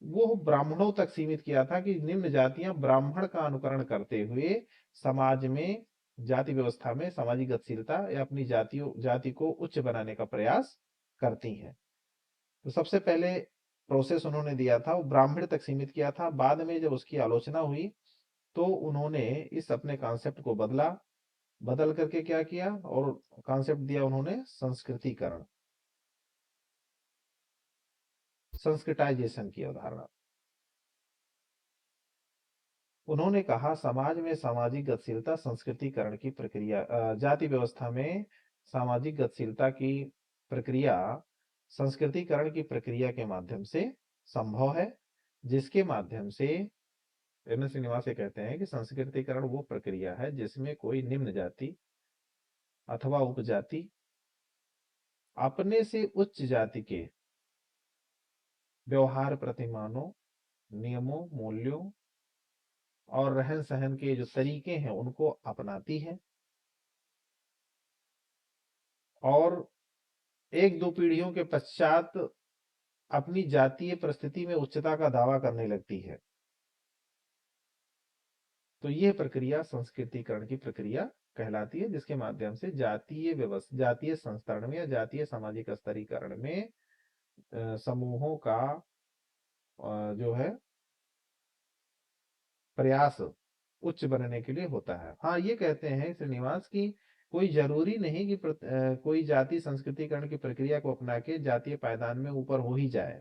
वो ब्राह्मणों तक सीमित किया था कि निम्न जातियां ब्राह्मण का अनुकरण करते हुए समाज में, जाति व्यवस्था में सामाजिक गतिशीलता या अपनी जाति को उच्च बनाने का प्रयास करती हैं। तो सबसे पहले प्रोसेस उन्होंने दिया था वो ब्राह्मण तक सीमित किया था। बाद में जब उसकी आलोचना हुई तो उन्होंने इस अपने कॉन्सेप्ट को बदला, बदल करके क्या किया और कॉन्सेप्ट दिया उन्होंने संस्कृतिकरण, संस्कृताइजेशन की अवधारणा। उन्होंने कहा समाज में सामाजिक गतिशीलता संस्कृतिकरण की प्रक्रिया, जाति व्यवस्था में सामाजिक गतिशीलता की प्रक्रिया संस्कृतिकरण की प्रक्रिया के माध्यम से संभव है, जिसके माध्यम से एम.एन. श्रीनिवास ये कहते हैं कि संस्कृतिकरण वो प्रक्रिया है जिसमें कोई निम्न जाति अथवा उपजाति अपने से उच्च जाति के व्यवहार, प्रतिमानों, नियमों, मूल्यों और रहन सहन के जो तरीके हैं उनको अपनाती है और एक दो पीढ़ियों के पश्चात अपनी जातीय परिस्थिति में उच्चता का दावा करने लगती है। तो यह प्रक्रिया संस्कृतिकरण की प्रक्रिया कहलाती है, जिसके माध्यम से जातीय व्यवस्था, जातीय संस्करण में या जातीय सामाजिक स्तरीकरण में समूहों का जो है प्रयास उच्च बनने के लिए होता है। हाँ, ये कहते हैं श्रीनिवास की कोई जरूरी नहीं कि कोई जाति संस्कृतिकरण की प्रक्रिया को अपना के जातीय पायदान में ऊपर हो ही जाए,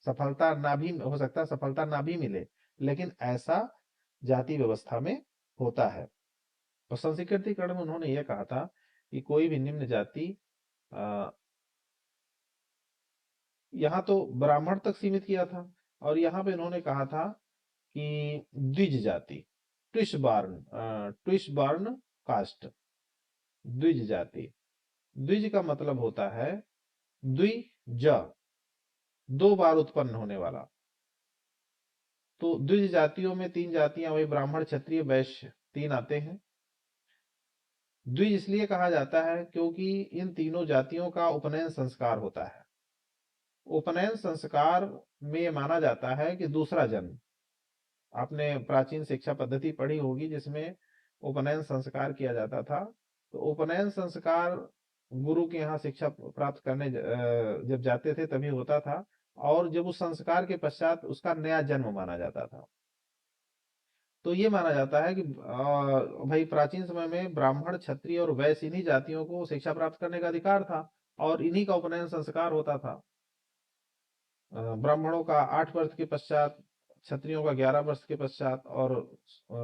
सफलता ना भी हो सकता, सफलता ना भी मिले, लेकिन ऐसा जाति व्यवस्था में होता है। और संस्कृतिकरण में उन्होंने यह कहा था कि कोई भी निम्न जाति, यहाँ तो ब्राह्मण तक सीमित किया था और यहाँ पे उन्होंने कहा था कि द्विज जाति, ट्विश बार्न कास्ट, द्विज जाति। द्विज का मतलब होता है द्विज, दो बार उत्पन्न होने वाला। तो द्विज जातियों में तीन जातियां, वही ब्राह्मण क्षत्रिय वैश्य तीन आते हैं। द्विज इसलिए कहा जाता है क्योंकि इन तीनों जातियों का उपनयन संस्कार होता है। उपनयन संस्कार में ये माना जाता है कि दूसरा जन्म, आपने प्राचीन शिक्षा पद्धति पढ़ी होगी जिसमें उपनयन संस्कार किया जाता था। तो उपनयन संस्कार गुरु के यहाँ शिक्षा प्राप्त करने जब जाते थे तभी होता था, और जब उस संस्कार के पश्चात उसका नया जन्म माना जाता था। तो ये माना जाता है कि भाई प्राचीन समय में ब्राह्मण क्षत्रिय और वैश्य इन्हीं जातियों को शिक्षा प्राप्त करने का अधिकार था, और इन्हीं का उपनयन संस्कार होता था। ब्राह्मणों का 8 वर्ष के पश्चात, क्षत्रियों का 11 वर्ष के पश्चात, और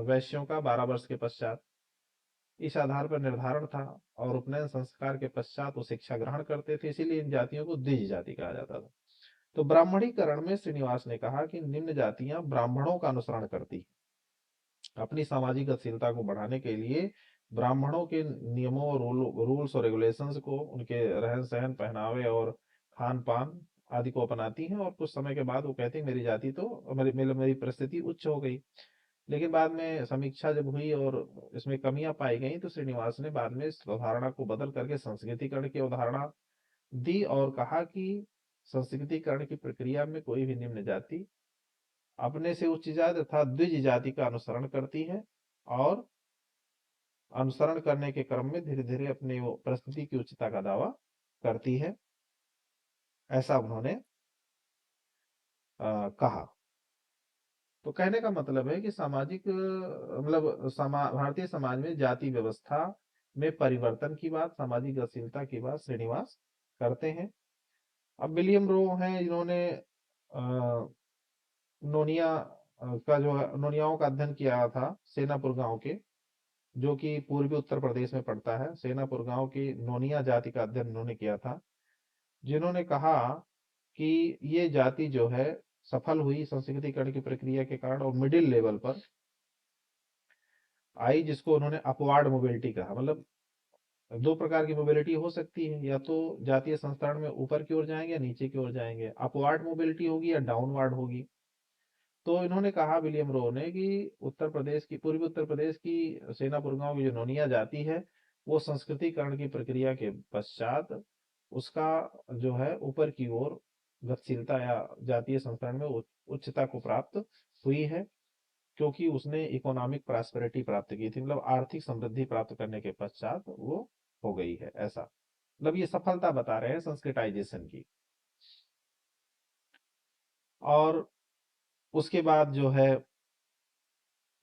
वैश्यों का 12 वर्ष के पश्चात, इस आधार पर निर्धारण था। और उपनयन संस्कार के पश्चात वो शिक्षा ग्रहण करते थे, इसीलिए इन जातियों को द्विज जाति कहा जाता था। तो ब्राह्मणीकरण में श्रीनिवास ने कहा कि निम्न जातियां ब्राह्मणों का अनुसरण करती, अपनी सामाजिक गतिशीलता को बढ़ाने के लिए ब्राह्मणों के नियमों और रूल्स और रेगुलेशंस को, उनके रहन सहन, पहनावे और खान पान आदि को अपनाती हैं। और कुछ समय के बाद वो कहते हैं मेरी जाति तो मेरी परिस्थिति उच्च हो गई। लेकिन बाद में समीक्षा जब हुई और इसमें कमियां पाई गई, तो श्रीनिवास ने बाद में इस अवधारणा को बदल करके संस्कृतिकरण की अवधारणा दी और कहा कि संस्कृतिकरण की प्रक्रिया में कोई भी निम्न जाति अपने से उच्च जाति अर्थात द्विज जाति का अनुसरण करती है, और अनुसरण करने के क्रम में धीरे धीरे अपनी वो परिस्थिति की उच्चता का दावा करती है, ऐसा उन्होंने कहा। तो कहने का मतलब है कि सामाजिक मतलब भारतीय समाज में जाति व्यवस्था में परिवर्तन की बात, सामाजिक गतिशीलता की बात श्रीनिवास करते हैं। अब विलियम रो हैं, जिन्होंने नोनिया का जो है, नोनियाओं का अध्ययन किया था सेनापुर गांव के, जो कि पूर्वी उत्तर प्रदेश में पड़ता है। सेनापुर गांव की नोनिया जाति का अध्ययन उन्होंने किया था, जिन्होंने कहा कि ये जाति जो है सफल हुई संस्कृतिकरण की प्रक्रिया के कारण और मिडिल लेवल पर आई, जिसको उन्होंने अपवार्ड मोबिलिटी कहा। मतलब दो प्रकार की मोबिलिटी हो सकती है, या तो जातीय संस्करण में ऊपर की ओर जाएंगे या नीचे की ओर जाएंगे, अपवार्ड मोबिलिटी होगी या डाउनवार्ड होगी। तो इन्होंने कहा विलियम रो ने कि उत्तर प्रदेश की, पूर्वी उत्तर प्रदेश की सेनापुर गांव की जो नोनिया जाति है, वो संस्कृतिकरण की प्रक्रिया के पश्चात उसका जो है ऊपर की ओर गतिशीलता या जातीय संस्करण में उच्चता को प्राप्त हुई है, क्योंकि उसने इकोनॉमिक प्रॉस्पेरिटी प्राप्त की थी, मतलब आर्थिक समृद्धि प्राप्त करने के पश्चात वो हो गई है, ऐसा। मतलब ये सफलता बता रहे हैं संस्कृताइजेशन की। और उसके बाद जो है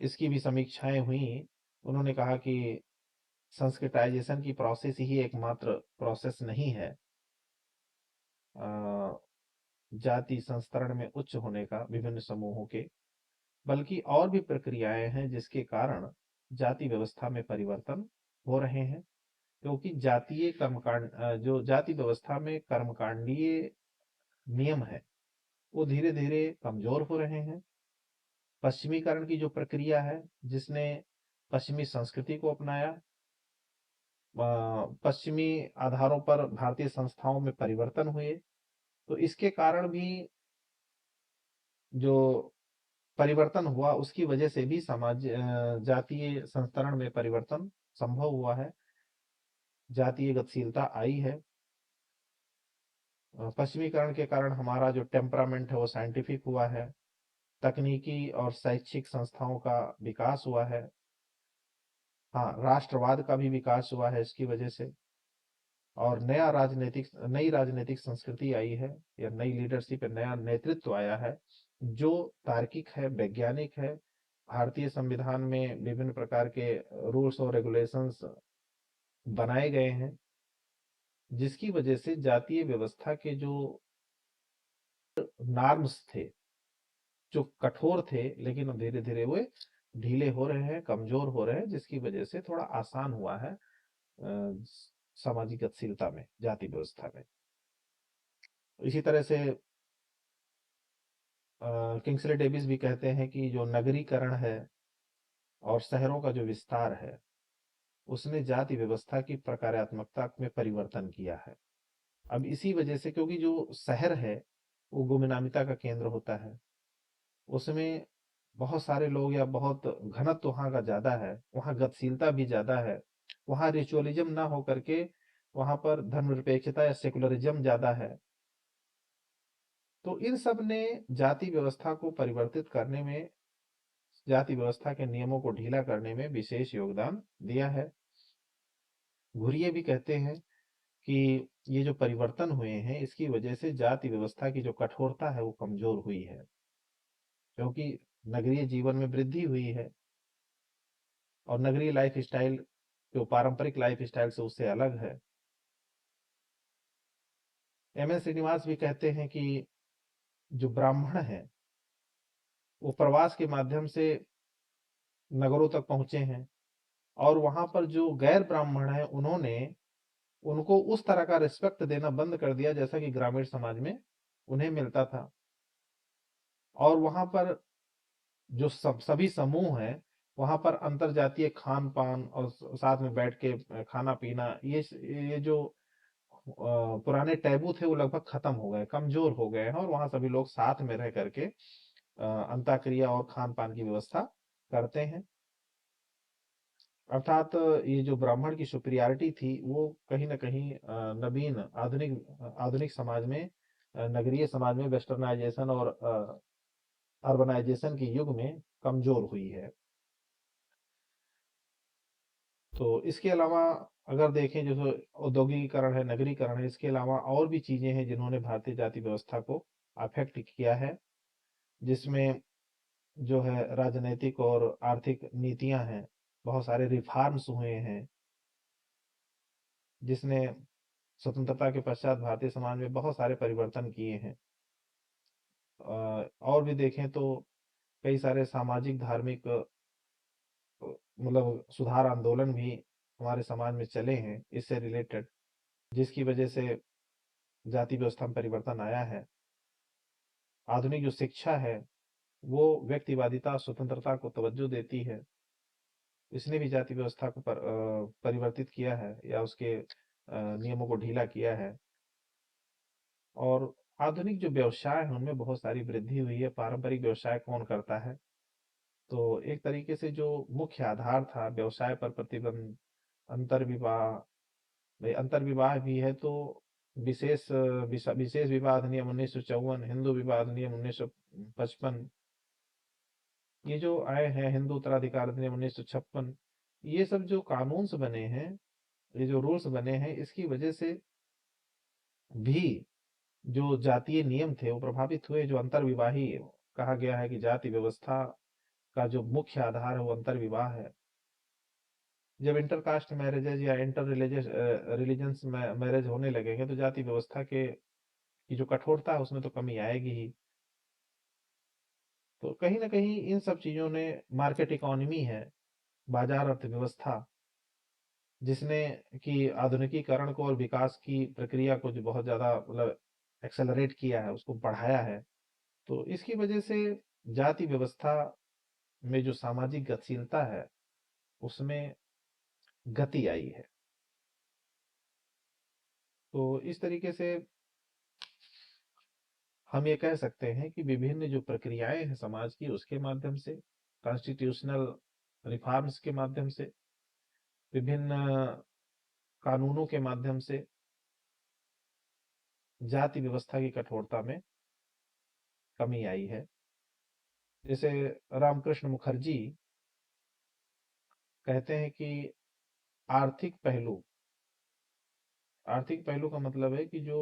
इसकी भी समीक्षाएं हुई। उन्होंने कहा कि संस्कृताइजेशन की प्रोसेस ही एकमात्र प्रोसेस नहीं है जाति संस्तरण में उच्च होने का विभिन्न समूहों के, बल्कि और भी प्रक्रियाएं हैं जिसके कारण जाति व्यवस्था में परिवर्तन हो रहे हैं। क्योंकि जातीय कर्मकांड, जो जाति व्यवस्था में कर्मकांडीय नियम है, वो धीरे धीरे कमजोर हो रहे हैं। पश्चिमीकरण की जो प्रक्रिया है, जिसने पश्चिमी संस्कृति को अपनाया, पश्चिमी आधारों पर भारतीय संस्थाओं में परिवर्तन हुए, तो इसके कारण भी जो परिवर्तन हुआ उसकी वजह से भी समाज जातीय संस्तरण में परिवर्तन संभव हुआ है, जातीय गतिशीलता आई है। पश्चिमीकरण के कारण हमारा जो टेम्परामेंट है वो साइंटिफिक हुआ है, तकनीकी और शैक्षिक संस्थाओं का विकास हुआ है। हाँ, राष्ट्रवाद का भी विकास हुआ है इसकी वजह से, और नई राजनीतिक संस्कृति आई है, या नई लीडरशिप, नया नेतृत्व आया है जो तार्किक है, वैज्ञानिक है। भारतीय संविधान में विभिन्न प्रकार के रूल्स और रेगुलेशंस बनाए गए हैं, जिसकी वजह से जातीय व्यवस्था के जो नॉर्म्स थे, जो कठोर थे, लेकिन धीरे धीरे वे ढीले हो रहे हैं, कमजोर हो रहे हैं, जिसकी वजह से थोड़ा आसान हुआ है सामाजिक गतिशीलता में, जाति व्यवस्था में। इसी तरह से किंग्सले डेविस भी कहते हैं कि जो नगरीकरण है और शहरों का जो विस्तार है, उसने जाति व्यवस्था की प्रकार्यात्मकता में परिवर्तन किया है। अब इसी वजह से, क्योंकि जो शहर है वो गुमनामिता का केंद्र होता है, उसमें बहुत सारे लोग या बहुत घनत्व वहाँ का ज्यादा है, वहाँ गतिशीलता भी ज्यादा है, वहाँ रिचुअलिज्म ना हो करके वहाँ पर धर्मनिरपेक्षता या सेकुलरिज्म ज्यादा है। तो इन सब ने जाति व्यवस्था को परिवर्तित करने में, जाति व्यवस्था के नियमों को ढीला करने में विशेष योगदान दिया है। घुरिये भी कहते हैं कि ये जो परिवर्तन हुए हैं इसकी वजह से जाति व्यवस्था की जो कठोरता है वो कमजोर हुई है, क्योंकि नगरीय जीवन में वृद्धि हुई है और नगरीय लाइफ स्टाइल जो पारंपरिक लाइफ स्टाइल से उससे अलग है। एम.एस. श्रीनिवास भी कहते हैं कि जो ब्राह्मण है वो प्रवास के माध्यम से नगरों तक पहुंचे हैं, और वहां पर जो गैर ब्राह्मण है उन्होंने उनको उस तरह का रिस्पेक्ट देना बंद कर दिया जैसा कि ग्रामीण समाज में उन्हें मिलता था। और वहां पर जो सभी समूह हैं वहां पर अंतर जातीय खान पान और साथ में बैठ के खाना पीना, ये जो पुराने टैबू थे वो लगभग खत्म हो गए, कमजोर हो गए हैं, और वहां सभी लोग साथ में रह करके अंताक्रिया और खान पान की व्यवस्था करते हैं। अर्थात ये जो ब्राह्मण की सुपीरियरिटी थी वो कहीं ना कहीं नवीन आधुनिक आधुनिक समाज में, नगरीय समाज में वेस्टर्नाइजेशन और अर्बनाइजेशन के युग में कमजोर हुई है। तो इसके अलावा अगर देखें, जैसे औद्योगिकीकरण है, नगरीकरण है, इसके अलावा और भी चीजें हैं जिन्होंने भारतीय जाति व्यवस्था को अफेक्ट किया है, जिसमें जो है राजनैतिक और आर्थिक नीतियां हैं, बहुत सारे रिफॉर्म्स हुए हैं जिसने स्वतंत्रता के पश्चात भारतीय समाज में बहुत सारे परिवर्तन किए हैं। और भी देखें तो कई सारे सामाजिक धार्मिक मतलब सुधार आंदोलन भी हमारे समाज में चले हैं इससे रिलेटेड, जिसकी वजह से जाति व्यवस्था में परिवर्तन आया है। आधुनिक जो शिक्षा है वो व्यक्तिवादिता स्वतंत्रता को तवज्जो देती है, इसने भी जाति व्यवस्था को परिवर्तित किया है या उसके नियमों को ढीला किया है। और आधुनिक जो व्यवसाय है उनमें बहुत सारी वृद्धि हुई है। पारंपरिक व्यवसाय कौन करता है, तो एक तरीके से जो मुख्य आधार था व्यवसाय पर प्रतिबंध, अंतर्विवाह, भाई अंतर्विवाह भी है तो विशेष विवाह अधिनियम 1954, हिंदू विवाह अधिनियम 1955, ये जो आए हैं हिंदू उत्तराधिकार अधिनियम 1956, ये सब जो कानून बने हैं, ये जो रूल्स बने हैं, इसकी वजह से भी जो जातीय नियम थे वो प्रभावित हुए। जो अंतर्विवाही कहा गया है कि जाति व्यवस्था का जो मुख्य आधार है वो अंतर्विवाह है। जब इंटरकास्ट मैरिजेज या इंटर रिलीजियंस मैरिज होने लगेंगे तो जाति व्यवस्था के की जो कठोरता है उसमें तो कमी आएगी ही। तो कहीं ना कहीं इन सब चीजों ने, मार्केट इकोनॉमी है, बाजार अर्थव्यवस्था, जिसने कि आधुनिकीकरण को और विकास की प्रक्रिया को जो बहुत ज्यादा मतलब एक्सेलरेट किया है, उसको बढ़ाया है। तो इसकी वजह से जाति व्यवस्था में जो सामाजिक गतिशीलता है उसमें गति आई है। तो इस तरीके से हम ये कह सकते हैं कि विभिन्न जो प्रक्रियाएं हैं समाज की उसके माध्यम से, कॉन्स्टिट्यूशनल रिफॉर्म्स के माध्यम से, विभिन्न कानूनों के माध्यम से जाति व्यवस्था की कठोरता में कमी आई है। जैसे रामकृष्ण मुखर्जी कहते हैं कि आर्थिक पहलू, आर्थिक पहलू का मतलब है कि जो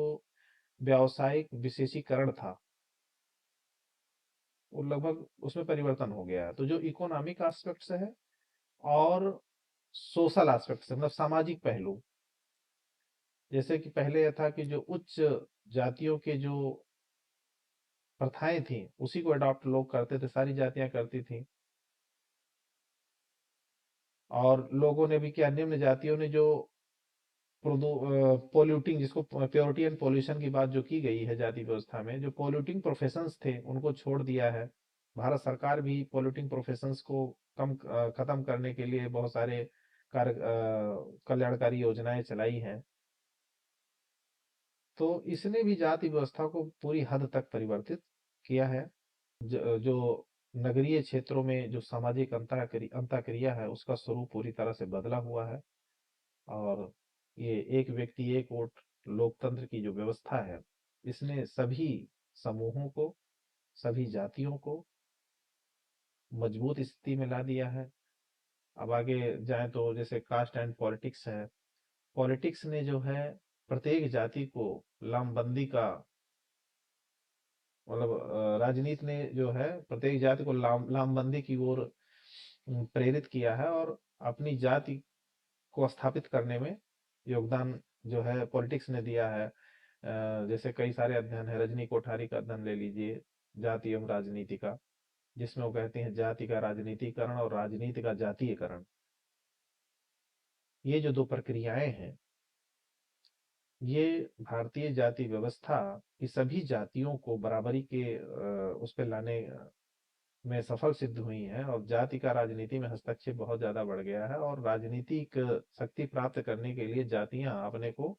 व्यावसायिक विशेषीकरण था वो लगभग उसमें परिवर्तन हो गया है। तो जो इकोनॉमिक एस्पेक्ट्स है और सोशल एस्पेक्ट्स मतलब सामाजिक पहलू, जैसे कि पहले यह था कि जो उच्च जातियों के जो प्रथाएं थी उसी को अडॉप्ट लोग करते थे, सारी जातियां करती थी, और लोगों ने भी क्या, निम्न जातियों ने जो पोल्यूटिंग, जिसको प्योरिटी एंड पोल्यूशन की बात जो की गई है जाति व्यवस्था में, जो पोल्यूटिंग प्रोफेशंस थे उनको छोड़ दिया है। भारत सरकार भी पोल्यूटिंग प्रोफेशंस को खत्म करने के लिए बहुत सारे कल्याणकारी योजनाएं चलाई हैं, तो इसने भी जाति व्यवस्था को पूरी हद तक परिवर्तित किया है। जो नगरीय क्षेत्रों में जो सामाजिक अंतःक्रिया है उसका स्वरूप पूरी तरह से बदला हुआ है। और ये एक व्यक्ति एक वोट लोकतंत्र की जो व्यवस्था है, इसने सभी समूहों को, सभी जातियों को मजबूत स्थिति में ला दिया है। अब आगे जाएं तो जैसे कास्ट एंड पॉलिटिक्स है, पॉलिटिक्स ने जो है प्रत्येक जाति को लामबंदी का मतलब राजनीति ने जो है प्रत्येक जाति को लामबंदी की ओर प्रेरित किया है, और अपनी जाति को स्थापित करने में योगदान जो है पॉलिटिक्स ने दिया है। जैसे कई सारे अध्ययन है, रजनी कोठारी का अध्ययन ले लीजिए, जाति एवं राजनीति का, जिसमें वो कहते हैं जाति का राजनीतिकरण और राजनीति का जातीयकरण। ये जो दो प्रक्रियाएं हैं, ये भारतीय जाति व्यवस्था की सभी जातियों को बराबरी के उस पर लाने में सफल सिद्ध हुई हैं, और जाति का राजनीति में हस्तक्षेप बहुत ज्यादा बढ़ गया है, और राजनीतिक शक्ति प्राप्त करने के लिए जातियां अपने को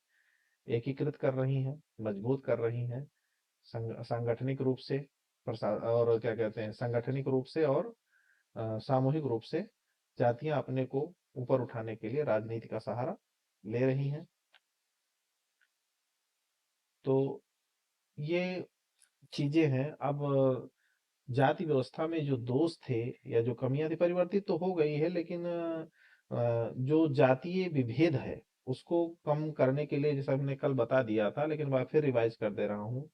एकीकृत कर रही हैं, मजबूत कर रही हैं, सांगठनिक रूप से और क्या कहते हैं, सांगठनिक रूप से और सामूहिक रूप से जातियां अपने को ऊपर उठाने के लिए राजनीति का सहारा ले रही हैं। तो ये चीजें हैं। अब जाति व्यवस्था में जो दोष थे या जो कमियां थी परिवर्तित तो हो गई है, लेकिन जो जातीय विभेद है उसको कम करने के लिए, जैसा हमने कल बता दिया था लेकिन मैं फिर रिवाइज कर दे रहा हूँ,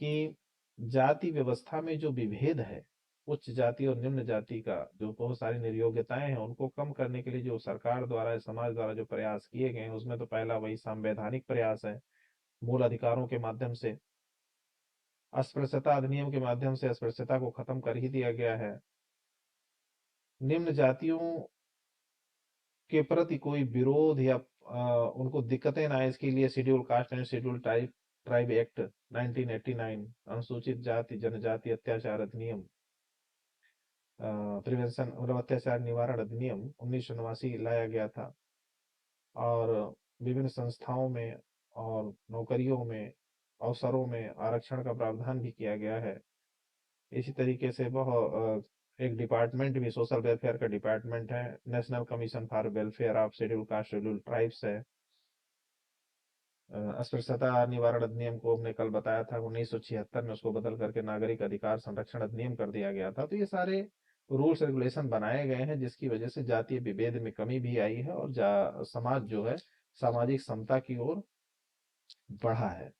कि जाति व्यवस्था में जो विभेद है, उच्च जाति और निम्न जाति का जो बहुत सारी निर्योग्यताएं हैं उनको कम करने के लिए जो सरकार द्वारा, समाज द्वारा जो प्रयास किए गए हैं, उसमें तो पहला वही संवैधानिक प्रयास है। मूल अधिकारों के माध्यम से, अस्पृश्यता अधिनियम के माध्यम से अस्पृश्यता को खत्म कर ही दिया गया है। निम्न जातियों के प्रति कोई विरोध या उनको दिक्कतें ना आए, इसके लिए schedule caste and schedule tribe act 1989, अनुसूचित जाति जनजाति अत्याचार अधिनियम, प्रिवेंशन मतलब अत्याचार निवारण अधिनियम 1989 लाया गया था। और विभिन्न संस्थाओं में और नौकरियों में, अवसरों में आरक्षण का प्रावधान भी किया गया है। इसी तरीके से वह एक डिपार्टमेंट भी सोशल वेलफेयर का डिपार्टमेंट है, national commission for welfare of schedule caste schedule tribes है। अस्पृश्यता निवारण अधिनियम को हमने कल बताया था, 1976 में उसको बदल करके नागरिक अधिकार संरक्षण अधिनियम कर दिया गया था। तो ये सारे रूल्स रेगुलेशन बनाए गए हैं जिसकी वजह से जातीय विभेद में कमी भी आई है, और समाज जो है सामाजिक समता की ओर बढ़ा है।